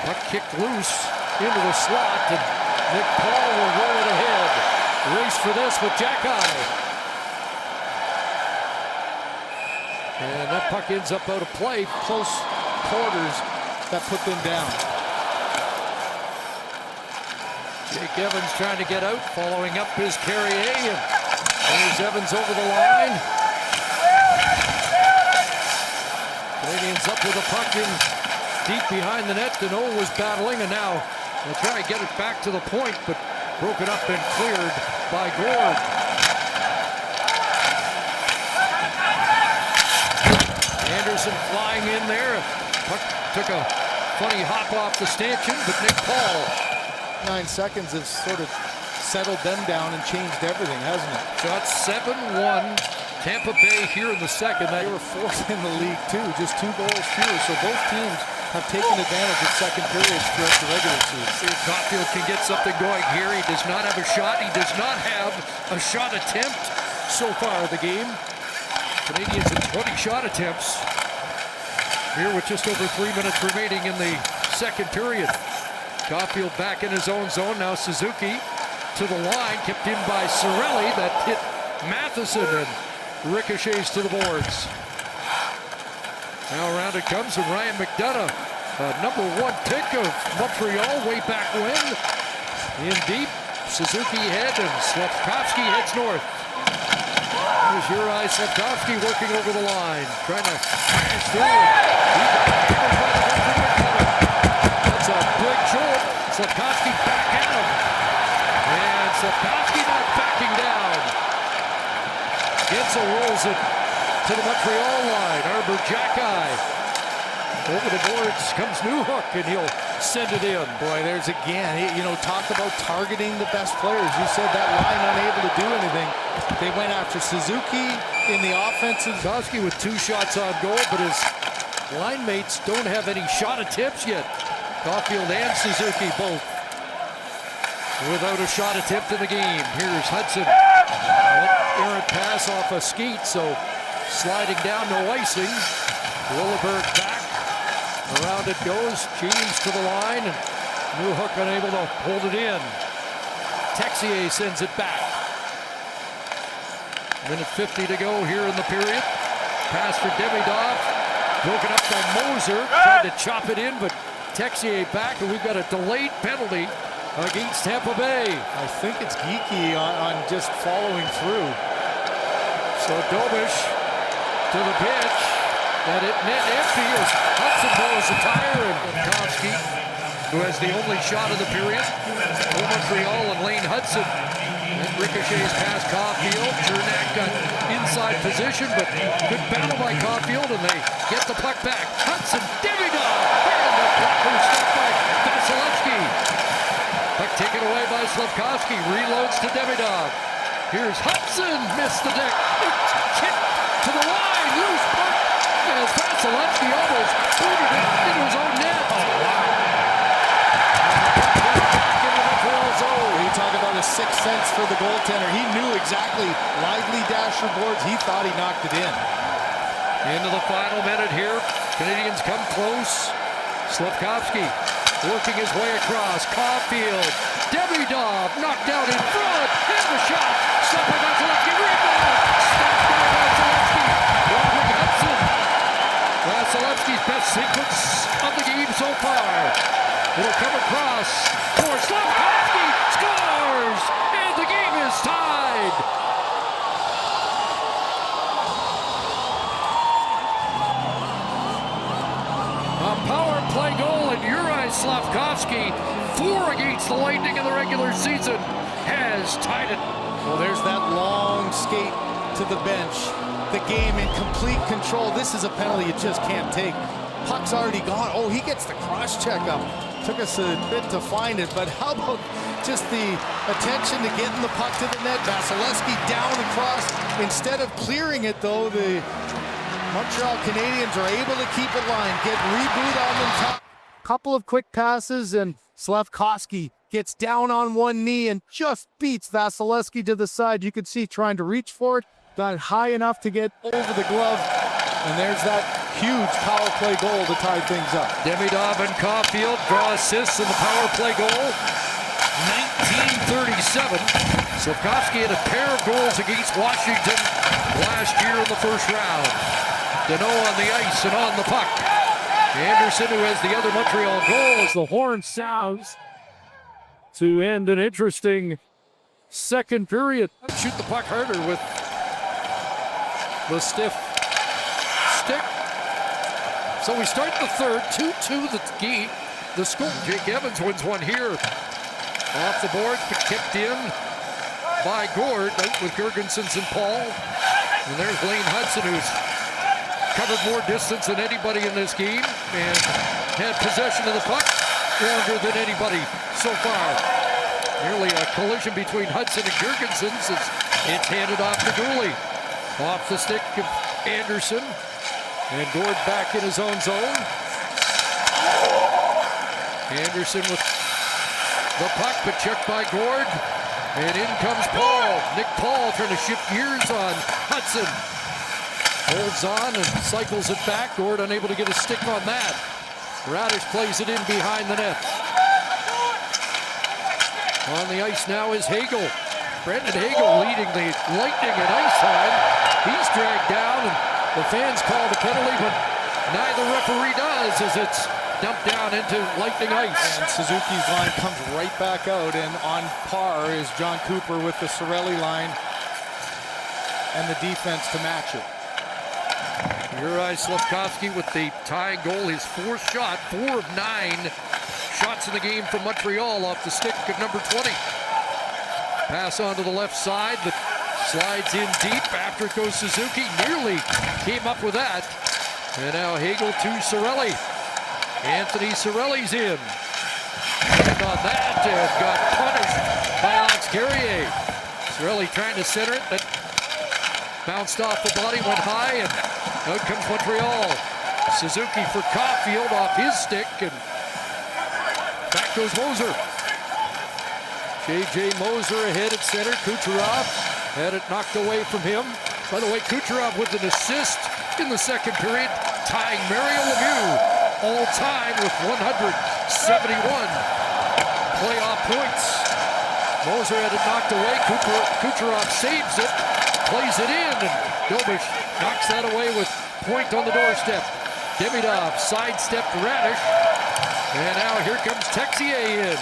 Puck kicked loose into the slot, and Nick Paul will roll it ahead. Race for this with Jackeye. And that puck ends up out of play. Close quarters that put them down. Jake Evans trying to get out, following up his Carrier, and there's Evans over the line. Canadians up with a puck in deep behind the net. Deneau was battling, and now they'll try to get it back to the point, but broken up and cleared by Gord. Anderson flying in there. Puck took a funny hop off the stanchion, but Nick Paul. 9 seconds has sort of settled them down and changed everything, hasn't it? Shot 7-1. Tampa Bay here in the second. They were fourth in the league too, just 2 goals fewer. So both teams have taken advantage of second periods throughout the regular season. See if Caulfield can get something going here. He does not have a shot. He does not have a shot attempt so far of the game. Canadians at 20 shot attempts here with just over 3 minutes remaining in the second period. Caulfield back in his own zone. Now Suzuki to the line, kept in by Cirelli. That hit Matheson and ricochets to the boards. Now around it comes from Ryan McDonough, #1 pick of Montreal way back when. In deep, Suzuki head and Slafkovsky heads north. Here's Juraj Slafkovsky working over the line, trying to pass through. That's a big jolt. Slafkovsky back at him. And Slafkovsky not backing down. Gensel rolls it to the Montreal line. Arbor Jackeye. Over the boards comes Newhook, and he'll send it in. Boy, there's again, talk about targeting the best players. You said that line unable to do anything. They went after Suzuki in the offensive. Slafkovsky with 2 shots on goal, but his line mates don't have any shot attempts yet. Caulfield and Suzuki both without a shot attempt in the game. Here's Hudson. Errant pass off a Skeet, so sliding down, no icing. Willeberg back. Around it goes. James to the line, and Newhook unable to hold it in. Texier sends it back. Minute 50 to go here in the period. Pass for Demidov. Broken up by Moser. Tried to chop it in, but Texier back, and we've got a delayed penalty against Tampa Bay. I think it's Geeky on just following through. So Dobish to the pitch. And it net empty as Hudson blows the tire, and Kowski, who has the only shot of the period, for Montreal, and Lane Hudson. And ricochets past Caulfield. Cernak got inside position, but good battle by Caulfield, and they get the puck back. Hudson, Demidov, and the blocker stopped by Vasilevsky. Puck taken away by Slafkovsky, reloads to Demidov. Here's Hudson, missed the deck. Kick to the line, loose puck, as Vasilevsky almost booted it into his own net. You talk about a sixth sense for the goaltender. He knew exactly lively dasher boards. He thought he knocked it in. Into the final minute here. Canadians come close. Slafkovsky working his way across. Caulfield. Demidov knocked out in front. And the shot. Stopped by Vasilevsky. Rebound. Stopped by Vasilevsky. Roderick Hudson. Vasilevsky's best sequence of the game so far. It'll come across for Slafkovsky. Scores! And the game is tied. A power play goal, and Juraj Slafkovsky, 4 against the Lightning in the regular season, has tied it. Well, there's that long skate to the bench. The game in complete control. This is a penalty you just can't take. Puck's already gone. Oh, he gets the cross-check up. Took us a bit to find it, but how about just the attention to getting the puck to the net? Vasilevsky down across. Instead of clearing it, though, the Montreal Canadiens are able to keep it line, get reboot on them top. Couple of quick passes, and Slafkovsky gets down on one knee and just beats Vasilevsky to the side. You could see trying to reach for it, not high enough to get over the glove. And there's that huge power play goal to tie things up. Demidov and Caulfield draw assists in the power play goal. 1937. Slafkovsky had a pair of goals against Washington last year in the first round. Deneau on the ice and on the puck. Anderson, who has the other Montreal goal, as the horn sounds to end an interesting second period. Shoot the puck harder with the stiff stick. So we start the third, 2-2 the score. Jake Evans wins one here. Off the board, but kicked in by Gord, out with Girgensons and Paul. And there's Lane Hudson, who's covered more distance than anybody in this game and had possession of the puck longer than anybody so far. Nearly a collision between Hudson and Girgensons as it's handed off to Dooley. Off the stick of Anderson. And Gord back in his own zone. Anderson with the puck, but checked by Gord. And in comes Paul. Nick Paul trying to shift gears on Hudson. Holds on and cycles it back. Gord unable to get a stick on that. Radish plays it in behind the net. On the ice now is Hagel. Brendan Hagel leading the Lightning at ice time. He's dragged down, and the fans call the penalty, but neither referee does as it's dumped down into Lightning ice. And Suzuki's line comes right back out, and on par is John Cooper with the Cirelli line and the defense to match it. Juraj Slafkovsky with the tying goal, his fourth shot, 4 of 9 shots in the game from Montreal off the stick of number 20. Pass on to the left side, but slides in deep after it goes Suzuki. Nearly came up with that. And now Hagel to Cirelli. Anthony Cirelli's in. And on that, got punished by Alex Carrier. Cirelli trying to center it, but bounced off the body, went high, and out comes Montreal. Suzuki for Caulfield off his stick, and back goes Moser. J.J. Moser ahead at center. Kucherov had it knocked away from him. By the way, Kucherov with an assist in the second period, tying Mario Lemieux all time with 171 playoff points. Moser had it knocked away. Kucherov saves it, plays it in, and Dobish knocks that away with point on the doorstep. Demidov sidestepped Radish. And now here comes Texier in.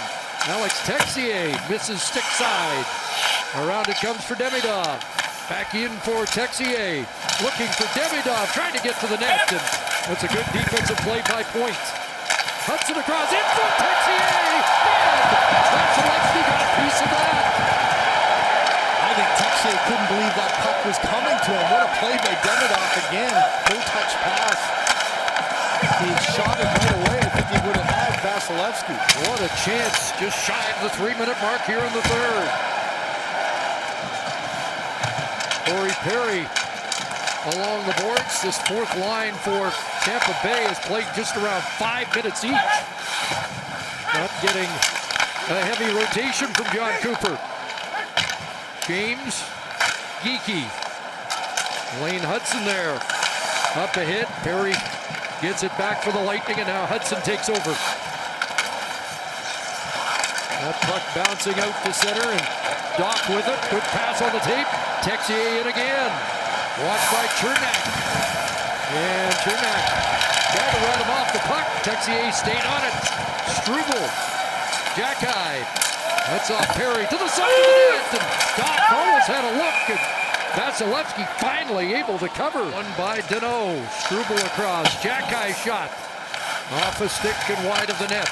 Alex Texier misses stick side. Around it comes for Demidov. Back in for Texier. Looking for Demidov, trying to get to the net. And that's a good defensive play by Point. Hudson across in for Texier. And Vasilevsky got a piece of that. I think Texier couldn't believe that puck was coming to him. What a play by Demidov again. No touch pass. He shot it right away. I think he would have had Vasilevsky. What a chance. Just shy of the 3-minute mark here in the third. Corey Perry along the boards. This fourth line for Tampa Bay has played just around 5 minutes each. Not getting a heavy rotation from John Cooper. James Geekie. Lane Hudson there. Up ahead. Perry gets it back for the Lightning, and now Hudson takes over. That puck bouncing out to center, and Doc with it. Good pass on the tape. Texier in again. Watched by Chernak. And Chernak tried to run him off the puck. Texier stayed on it. Struble. Jackeye. That's off Perry to the side of the net. And Doc almost had a look. And Vasilevsky finally able to cover. One by Deneau. Struble across. Jackeye shot. Off a stick and wide of the net.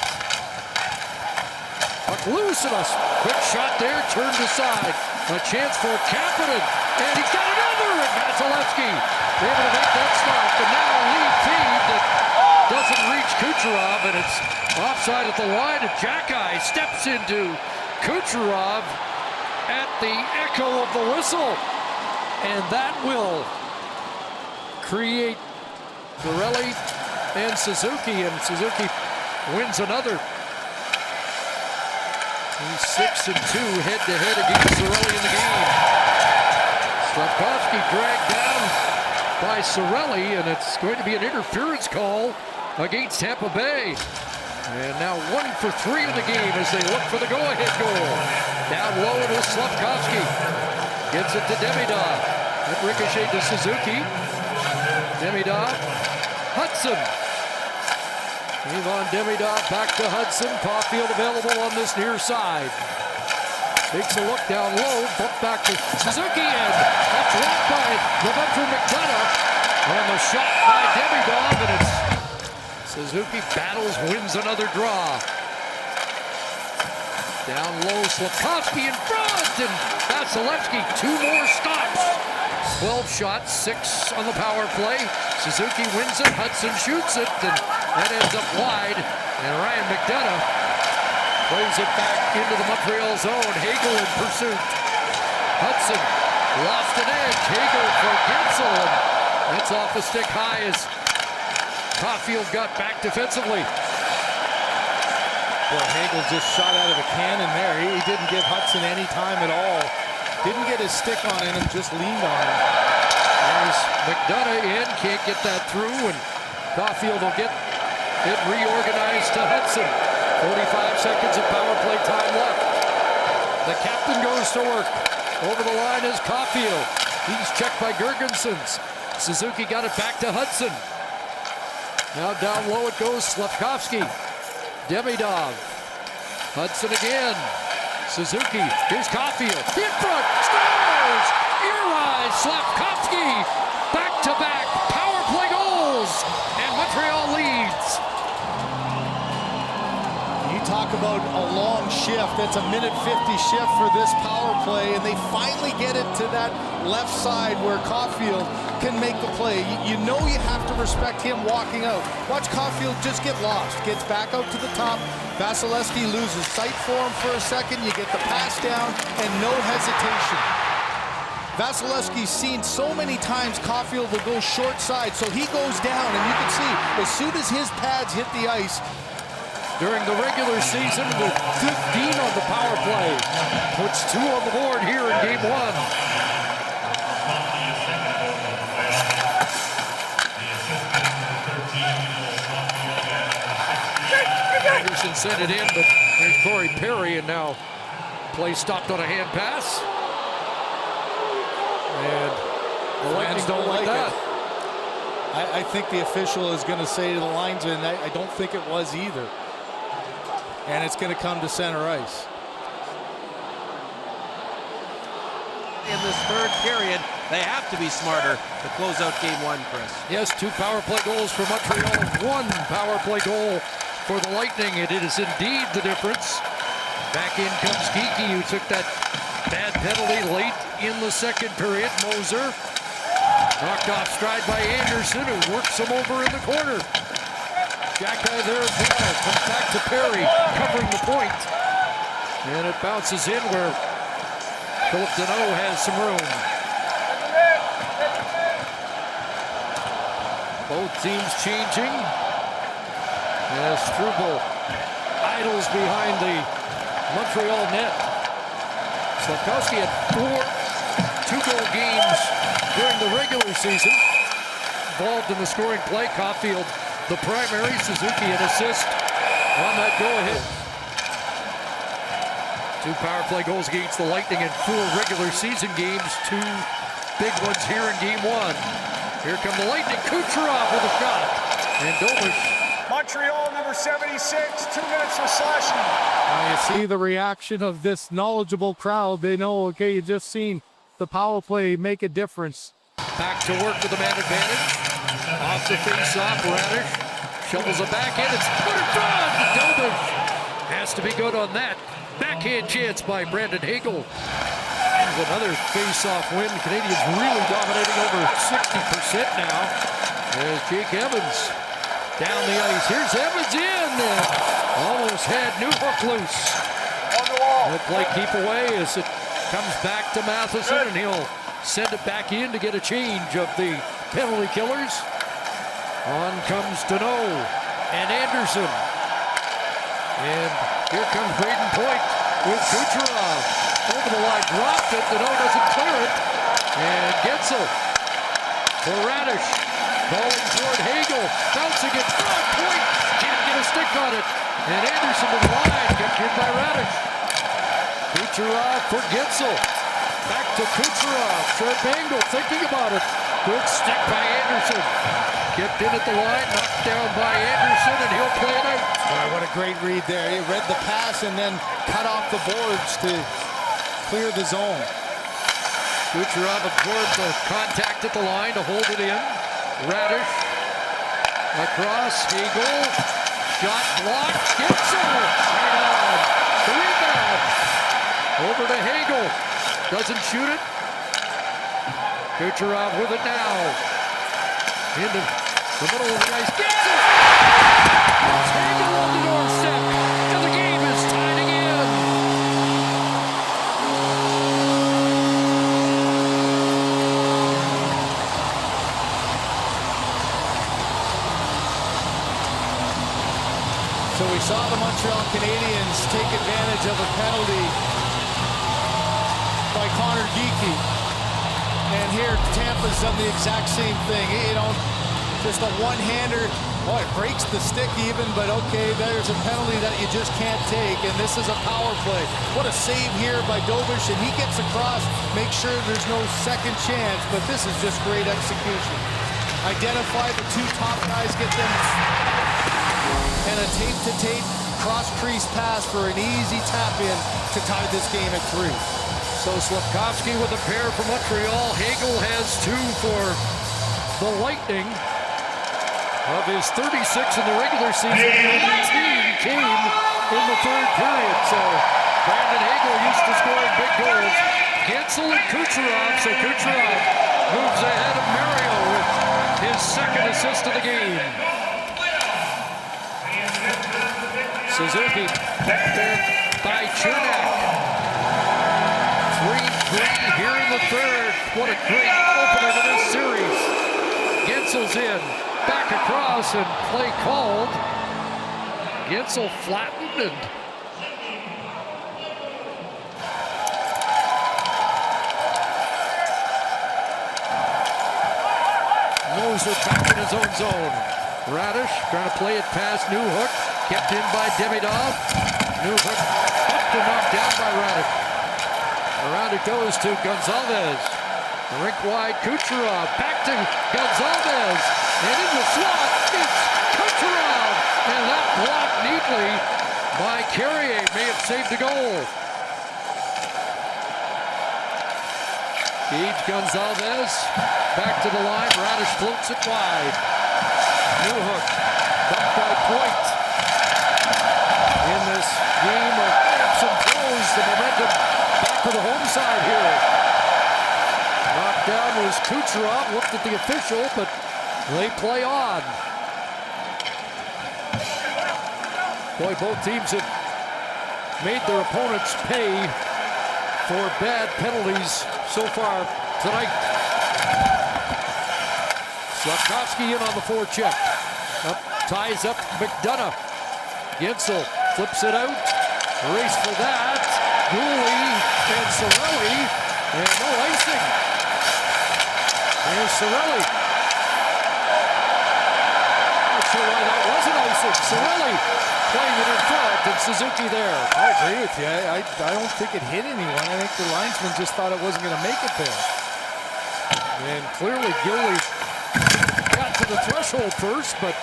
Puck loose and a quick shot there. Turned aside. A chance for Kapanen. And he's got another. And Vasilevsky able to make that stop. And now a lead feed that doesn't reach Kucherov. And it's offside at the line. And Jackeye steps into Kucherov at the echo of the whistle. And that will create Borelli and Suzuki. And Suzuki wins another. He's 6-2 head-to-head against Cirelli in the game. Slavkovsky dragged down by Cirelli, and it's going to be an interference call against Tampa Bay. And now 1 for 3 in the game as they look for the go-ahead goal. Down low it is Slavkovsky. Gets it to Demidov. That ricochet to Suzuki. Demidov. Hudson. Ivan Demidov back to Hudson. Caulfield available on this near side. Takes a look down low. Bump back to Suzuki. And that's blocked by November McDonough. And the shot by Demidov. And it's Suzuki battles, wins another draw. Down low, Slavkovsky in front. And Vasilevsky, 2 more stops. 12 shots, 6 on the power play. Suzuki wins it. Hudson shoots it. And that ends up wide, and Ryan McDonough plays it back into the Montreal zone. Hagel in pursuit. Hudson lost an edge. Hagel for Gensel, and that's off a stick high as Caulfield got back defensively. Boy, Hagel just shot out of a cannon there. He didn't give Hudson any time at all. Didn't get his stick on him, just leaned on him. There's McDonough in, can't get that through, and Caulfield will get it reorganized to Hudson. 45 seconds of power play time left. The captain goes to work. Over the line is Caulfield. He's checked by Girgensons. Suzuki got it back to Hudson. Now down low it goes Slavkovsky. Demidov. Hudson again. Suzuki. Here's Caulfield. In front. Scores! Uri Slavkovsky. Back-to-back power play goals. And Montreal leads. You talk about a long shift. That's a minute 50 shift for this power play, and they finally get it to that left side where Caulfield can make the play. You know you have to respect him walking out. Watch Caulfield just get lost. Gets back out to the top. Vasilevsky loses sight for him for a second. You get the pass down and no hesitation. Vasilevsky's seen so many times Caulfield will go short side, so he goes down, and you can see as soon as his pads hit the ice, during the regular season with 15 on the power play. Puts 2 on the board here in game 1. Anderson sent it in, but there's Corey Perry, and now play stopped on a hand pass. And the Lightning don't like that. I think the official is going to say to the linesman, I don't think it was either. And it's going to come to center ice. In this third period, they have to be smarter to close out game one, Chris. Yes, 2 power play goals for Montreal, 1 power play goal for the Lightning. It is indeed the difference. Back in comes Geekie, who took that bad penalty late in the second period. Moser knocked off stride by Anderson, who works him over in the corner. Jack-eye there as well. Comes back to Perry, covering the point. And it bounces in where Philip Deneau has some room. Both teams changing. As Struble idles behind the Montreal net. Slafkovsky had 4 2-goal games during the regular season. Involved in the scoring play. Caulfield, the primary. Suzuki an assist on that go-ahead. 2 power play goals against the Lightning in 4 regular season games. 2 big ones here in game 1. Here come the Lightning. Kucherov with a shot. And Dobush. Montreal, number 76, 2 minutes for slashing. Now you see the reaction of this knowledgeable crowd. They know, okay, you just seen the power play make a difference. Back to work with the man advantage. Off the face-off, Radish shovels it back in. It's put it down. Dobush has to be good on that. Backhand chance by Brandon Hagel. Another face-off win. The Canadians really dominating over 60% now. There's Jake Evans down the ice. Here's Evans in. Almost had Newhook loose. On the wall. He'll play keep away as it comes back to Matheson, and he'll send it back in to get a change of the penalty killers. On comes Deneau and Anderson. And here comes Braden Point with Kucherov. Over the line, dropped it. Deneau doesn't clear it. And Gensel for Radish. Calling toward Hagel. Bouncing it. Point. Can't get a stick on it. And Anderson to the line. Kept in by Radish. Kucherov for Gensel. Back to Kucherov. Short angle. Thinking about it. Good stick by Anderson. Kept in at the line. Knocked down by Anderson. And he'll play it out. Boy, what a great read there. He read the pass and then cut off the boards to clear the zone. Kucherov absorbed the contact at the line to hold it in. Radish across. Hagel. Shot blocked. Gensel. Right on. The rebound. Over to Hagel. Doesn't shoot it. Kucherov with it now. Into the middle of the ice. Gensel. Hagel on the doorstep. And the game is tied again. So we saw the Montreal Canadiens take advantage of a penalty by Connor Geekie. And here Tampa's done the exact same thing. You know, just a one-hander. Oh, it breaks the stick even, but okay, there's a penalty that you just can't take, and this is a power play. What a save here by Dobush, and he gets across, make sure there's no second chance, but this is just great execution. Identify the 2 top guys, get them, and a tape-to-tape cross-crease pass for an easy tap-in to tie this game at 3. So Slafkovsky with a pair for Montreal. Hagel has 2 for the Lightning. Of his 36 in the regular season, 18 came in the third period. So Brandon Hagel used to scoring big goals. Gensel and Kucherov. So Kucherov moves ahead of Mario with his 2nd assist of the game. Suzuki back there by Chernak. 3-3 here in the third. What a great opener to this series. Gensel's in. Back across and play called. Gensel flattened and Moser back in his own zone. Radish trying to play it past Newhook. Kept in by Demidov. Newhook up and knocked down by Radish. Around it goes to Gonzalez. Rink wide, Kucherov, back to Gonzalez, and in the slot, it's Kucherov, and that blocked neatly by Carrier, may have saved a goal. Gage Gonzalez, back to the line, Radish floats it wide. Newhook, bumped by Point. In this game of ups and throws, the momentum back to the home side here. Knocked down was Kucherov, looked at the official, but they play on. Boy, both teams have made their opponents pay for bad penalties so far tonight. Slavkovsky in on the forecheck. Up, ties up McDonough. Gensel flips it out. Race for that. Dooley and Cirelli. And no icing. There's Cirelli. Not sure why that wasn't icing. Cirelli playing it in front, and Suzuki there. I agree with you. I don't think it hit anyone. I think the linesman just thought it wasn't going to make it there. And clearly Gilly got to the threshold first, but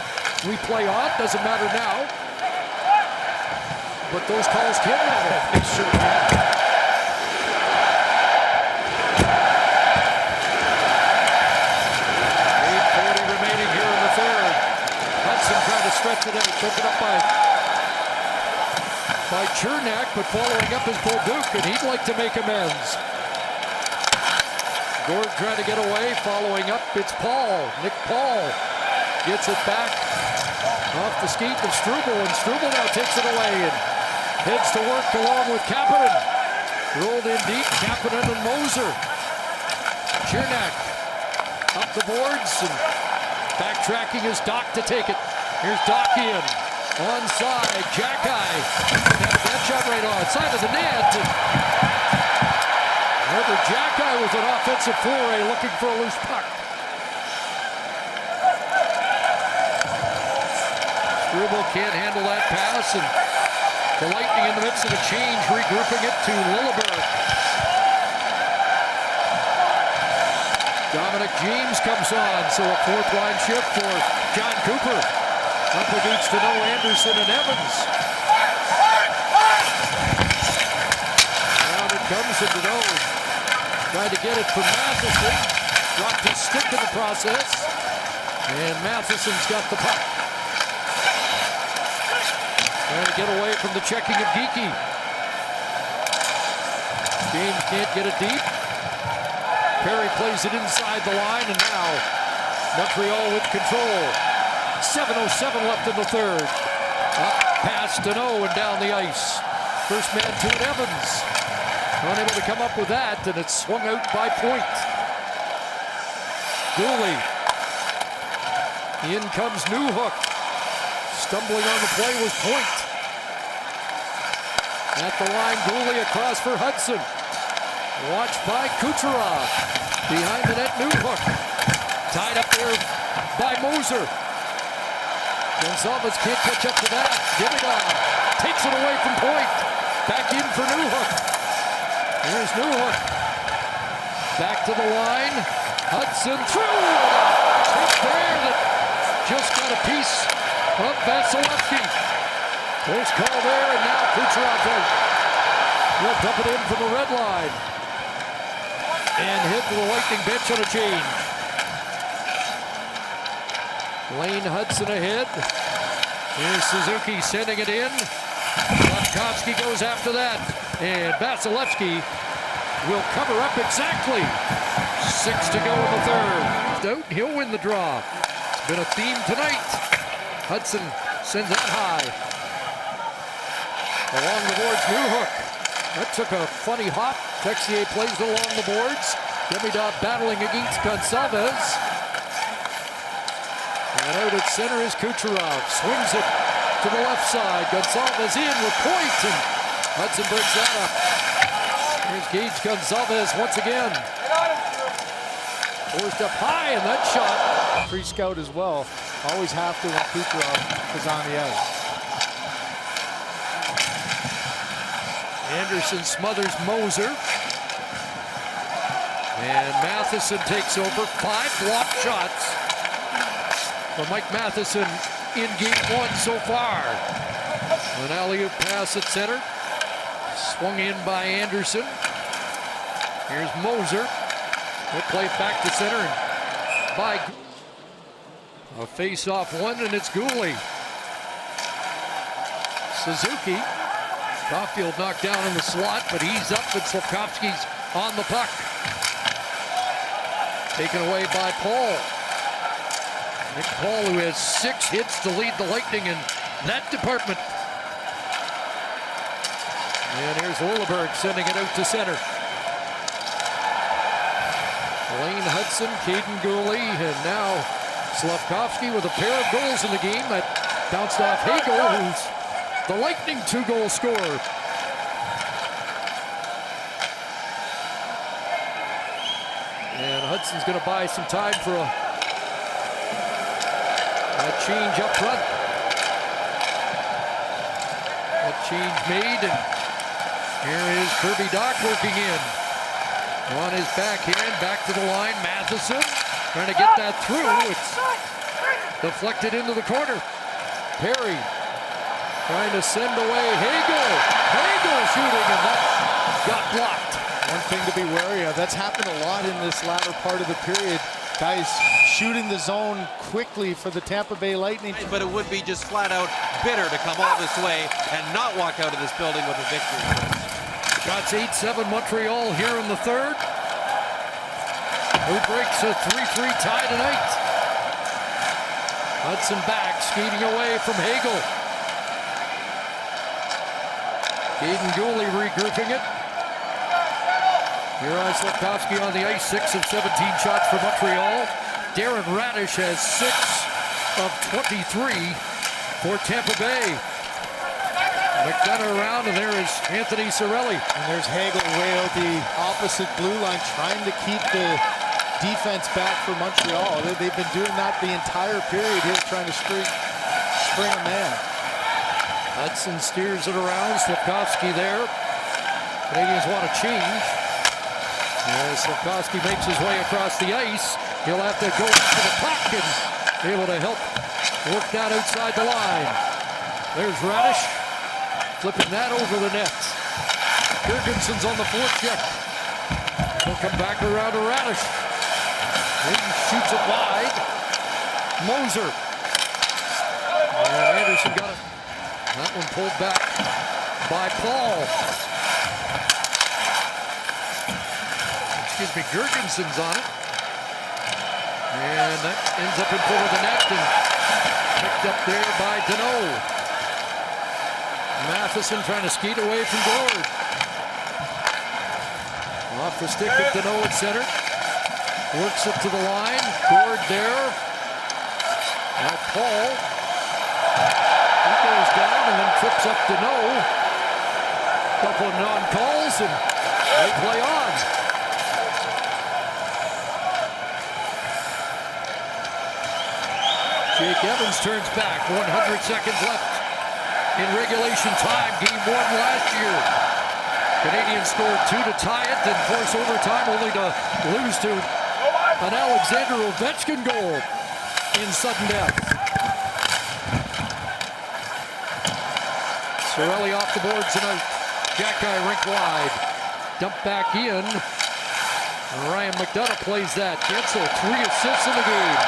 we play on. Doesn't matter now. But those calls can matter. They sure can. 8:40 remaining here in the third. Hudson trying to stretch it out. Took it up by Chernak, but following up is Bolduc, and he'd like to make amends. Gord trying to get away, following up, it's Paul. Nick Paul gets it back off the skate of Struble, and Struble now takes it away and heads to work along with Kapanen. Rolled in deep, Kapanen and Moser. Chernak up the boards, and backtracking is Doc to take it. Here's Doc in. Onside, Jackeye. That shot right on side of the net. Remember, Jackeye was an offensive foray looking for a loose puck. Struble can't handle that pass, and the Lightning in the midst of a change, regrouping it to Lilleberg. Dominic James comes on, so a fourth line shift for John Cooper. Up against Deneau, Anderson, and Evans. Now it comes to Deneau. Tried to get it from Matheson. Dropped his stick in the process. And Matheson's got the puck. Trying to get away from the checking of Geekie. James can't get it deep. Perry plays it inside the line, and now Montreal with control. 7:07 left in the third. Up past Deneau and down the ice. First man to it, Evans. Unable to come up with that, and it's swung out by Point. Dooley. In comes Newhook. Stumbling on the play was Point. At the line, Dooley across for Hudson. Watched by Kucherov. Behind the net, Newhook. Tied up there by Moser. Gonzalez can't catch up to that. Demidov takes it away from Point. Back in for Newhook. Here's Newhook. Back to the line. Hudson through. Hit there that just got a piece of Vasilevsky. Close call there, and now Kucherov's out. He'll dump it in from the red line. And hit to the Lightning bench on a change. Lane Hudson ahead. Here's Suzuki sending it in. Slavkovsky goes after that. And Vasilevsky will cover up exactly. 6 to go in the third. He'll win the draw. It's been a theme tonight. Hudson sends it high. Along the boards, Newhook. That took a funny hop. Texier plays it along the boards. Demidov battling against Gonzalez. And out at center is Kucherov. Swings it to the left side. Gonzalez in with Point, and Hudson breaks that up. Here's Gage Gonzalez once again. Forced up high, and that shot. Free scout as well. Always have to when Kucherov is on the ice. Anderson smothers Moser. And Matheson takes over. 5 block shots for Mike Matheson in game 1 so far. An alley-oop pass at center. Swung in by Anderson. Here's Moser. They play it back to center and by a face-off one, and it's Gooley. Suzuki. Caulfield knocked down in the slot, but he's up, and Slafkovsky's on the puck. Taken away by Paul. Nick Paul, who has 6 hits to lead the Lightning in that department. And here's Lilleberg sending it out to center. Lane Hudson, Caden Gooley, and now Slafkovsky with a pair of goals in the game that bounced off Hagel, who's the Lightning 2-goal scorer. And Hudson's going to buy some time for a change up front. That change made, and here is Kirby Dach working in. On his backhand, back to the line, Matheson trying to get that through. It's deflected into the corner. Perry trying to send away Hagel. Hagel shooting, and that got blocked. One thing to be wary of, that's happened a lot in this latter part of the period. Guys shooting the zone quickly for the Tampa Bay Lightning. But it would be just flat out bitter to come all this way and not walk out of this building with a victory. Shots 8-7 Montreal here in the third. Who breaks a 3-3 tie tonight? Hudson back, skating away from Hagel. Caden Gooley regrouping it. Here on Slafkovsky on the ice, 6 of 17 shots for Montreal. Darren Radish has 6 of 23 for Tampa Bay. McDonough around, and there is Anthony Cirelli. And there's Hagel way out the opposite blue line, trying to keep the defense back for Montreal. They've been doing that the entire period here, trying to spring a man. Hudson steers it around, Slafkovsky there. Canadians want to change. As Slafkovsky makes his way across the ice, he'll have to go to the puck and be able to help work that outside the line. There's Radish. Flipping that over the net. Jurgensen's on the forecheck. He'll come back around to Radish. He shoots it wide. Moser. And Anderson got it. That one pulled back by Paul. Excuse me, Jurgensen's on it. And that ends up in front of the net and picked up there by Deneau. Matheson trying to skate away from Gord. Off the stick of Deneau at center. Works it to the line. Gord there. Now Paul. He goes down and then trips up Deneau. Couple of non-calls and they play on. Jake Evans turns back. 100 seconds left in regulation time. Game 1 last year. Canadians scored 2 to tie it, then force overtime, only to lose to an Alexander Ovechkin goal in sudden death. Cirelli off the boards tonight. Jack-eye rink wide. Dump back in. Ryan McDonough plays that. Gensel, 3 assists in the game.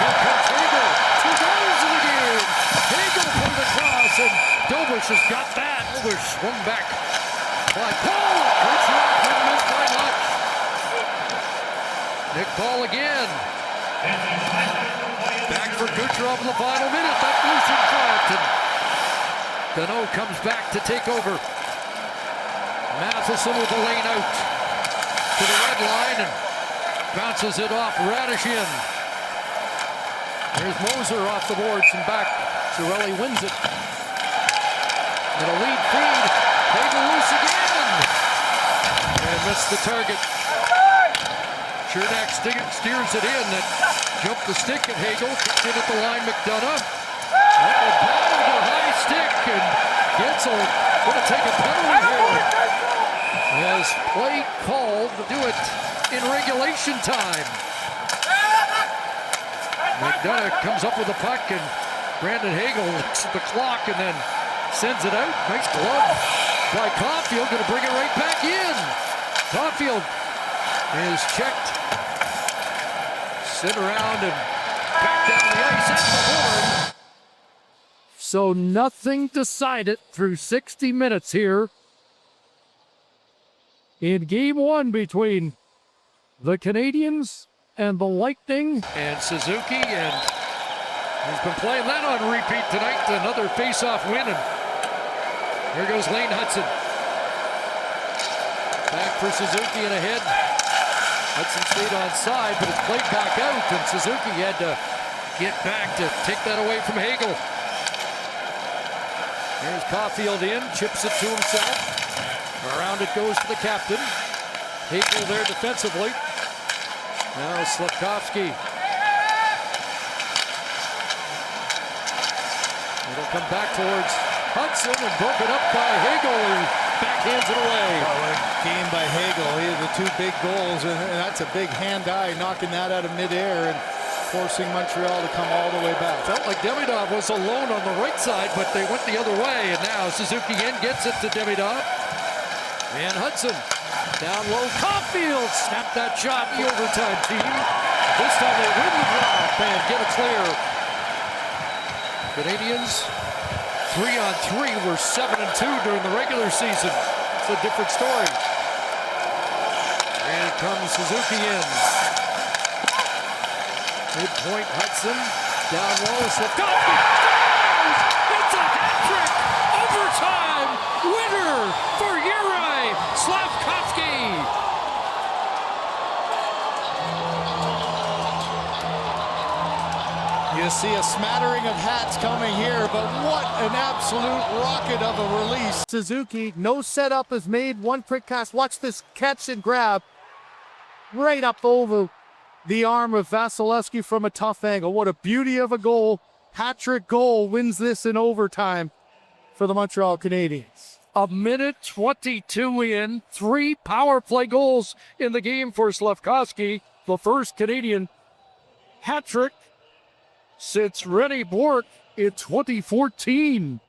Here comes Hagel. 2 goals in the game. Hagel put it across, and Dobush has got that. Dobush swung back by Paul. Kucherov couldn't miss by much. Nick Paul again. Back for Kucherov in the final minute. That loose in front. And Deneau comes back to take over. Matheson with the lane out to the red line and bounces it off Radish in. There's Moser off the boards and back. Cirelli wins it. And a lead feed. Hagel loose again. And missed the target. Chernak steers it in. That jumped the stick at Hagel. Kicked it at the line. McDonough. That will battle the high stick. And Gensel going to take a penalty here. Has play called to do it in regulation time. McDonough comes up with the puck, and Brandon Hagel looks at the clock and then sends it out. Nice glove by Caulfield, going to bring it right back in. Caulfield is checked, sit around and back down the ice at the board. So nothing decided through 60 minutes here in game one between the Canadiens and the Lightning. And Suzuki, and he's been playing that on repeat tonight. Another face-off win, and here goes Lane Hudson. Back for Suzuki and ahead. Hudson stayed on side, but it's played back out, and Suzuki had to get back to take that away from Hagel. Here's Caulfield in, chips it to himself. Around it goes to the captain. Hagel there defensively. Now Slavkovsky. It'll come back towards Hudson and broken up by Hagel, who backhands it away. Oh, what a game by Hagel. He had the two big goals, and that's a big hand-eye, knocking that out of midair and forcing Montreal to come all the way back. Felt like Demidov was alone on the right side, but they went the other way, and now Suzuki again gets it to Demidov. And Hudson down low. Caulfield snapped that shot. The overtime team. This time they win the drop and get it clear. Canadians 3-on-3 were 7-2 during the regular season. It's a different story. And comes Suzuki in. Midpoint Hudson. Down low. Slavkovsky scores! It's a hat trick! Overtime winner for Juraj Slavkovsky! You see a smattering of hats coming here, but what an absolute rocket of a release. Suzuki, no setup is made, one quick cast. Watch this catch and grab right up over the arm of Vasilevsky from a tough angle. What a beauty of a goal. Hat-trick goal wins this in overtime for the Montreal Canadiens. A minute 22 in, 3 power play goals in the game for Slavkovsky. The first Canadian hat-trick since René Bourque in 2014.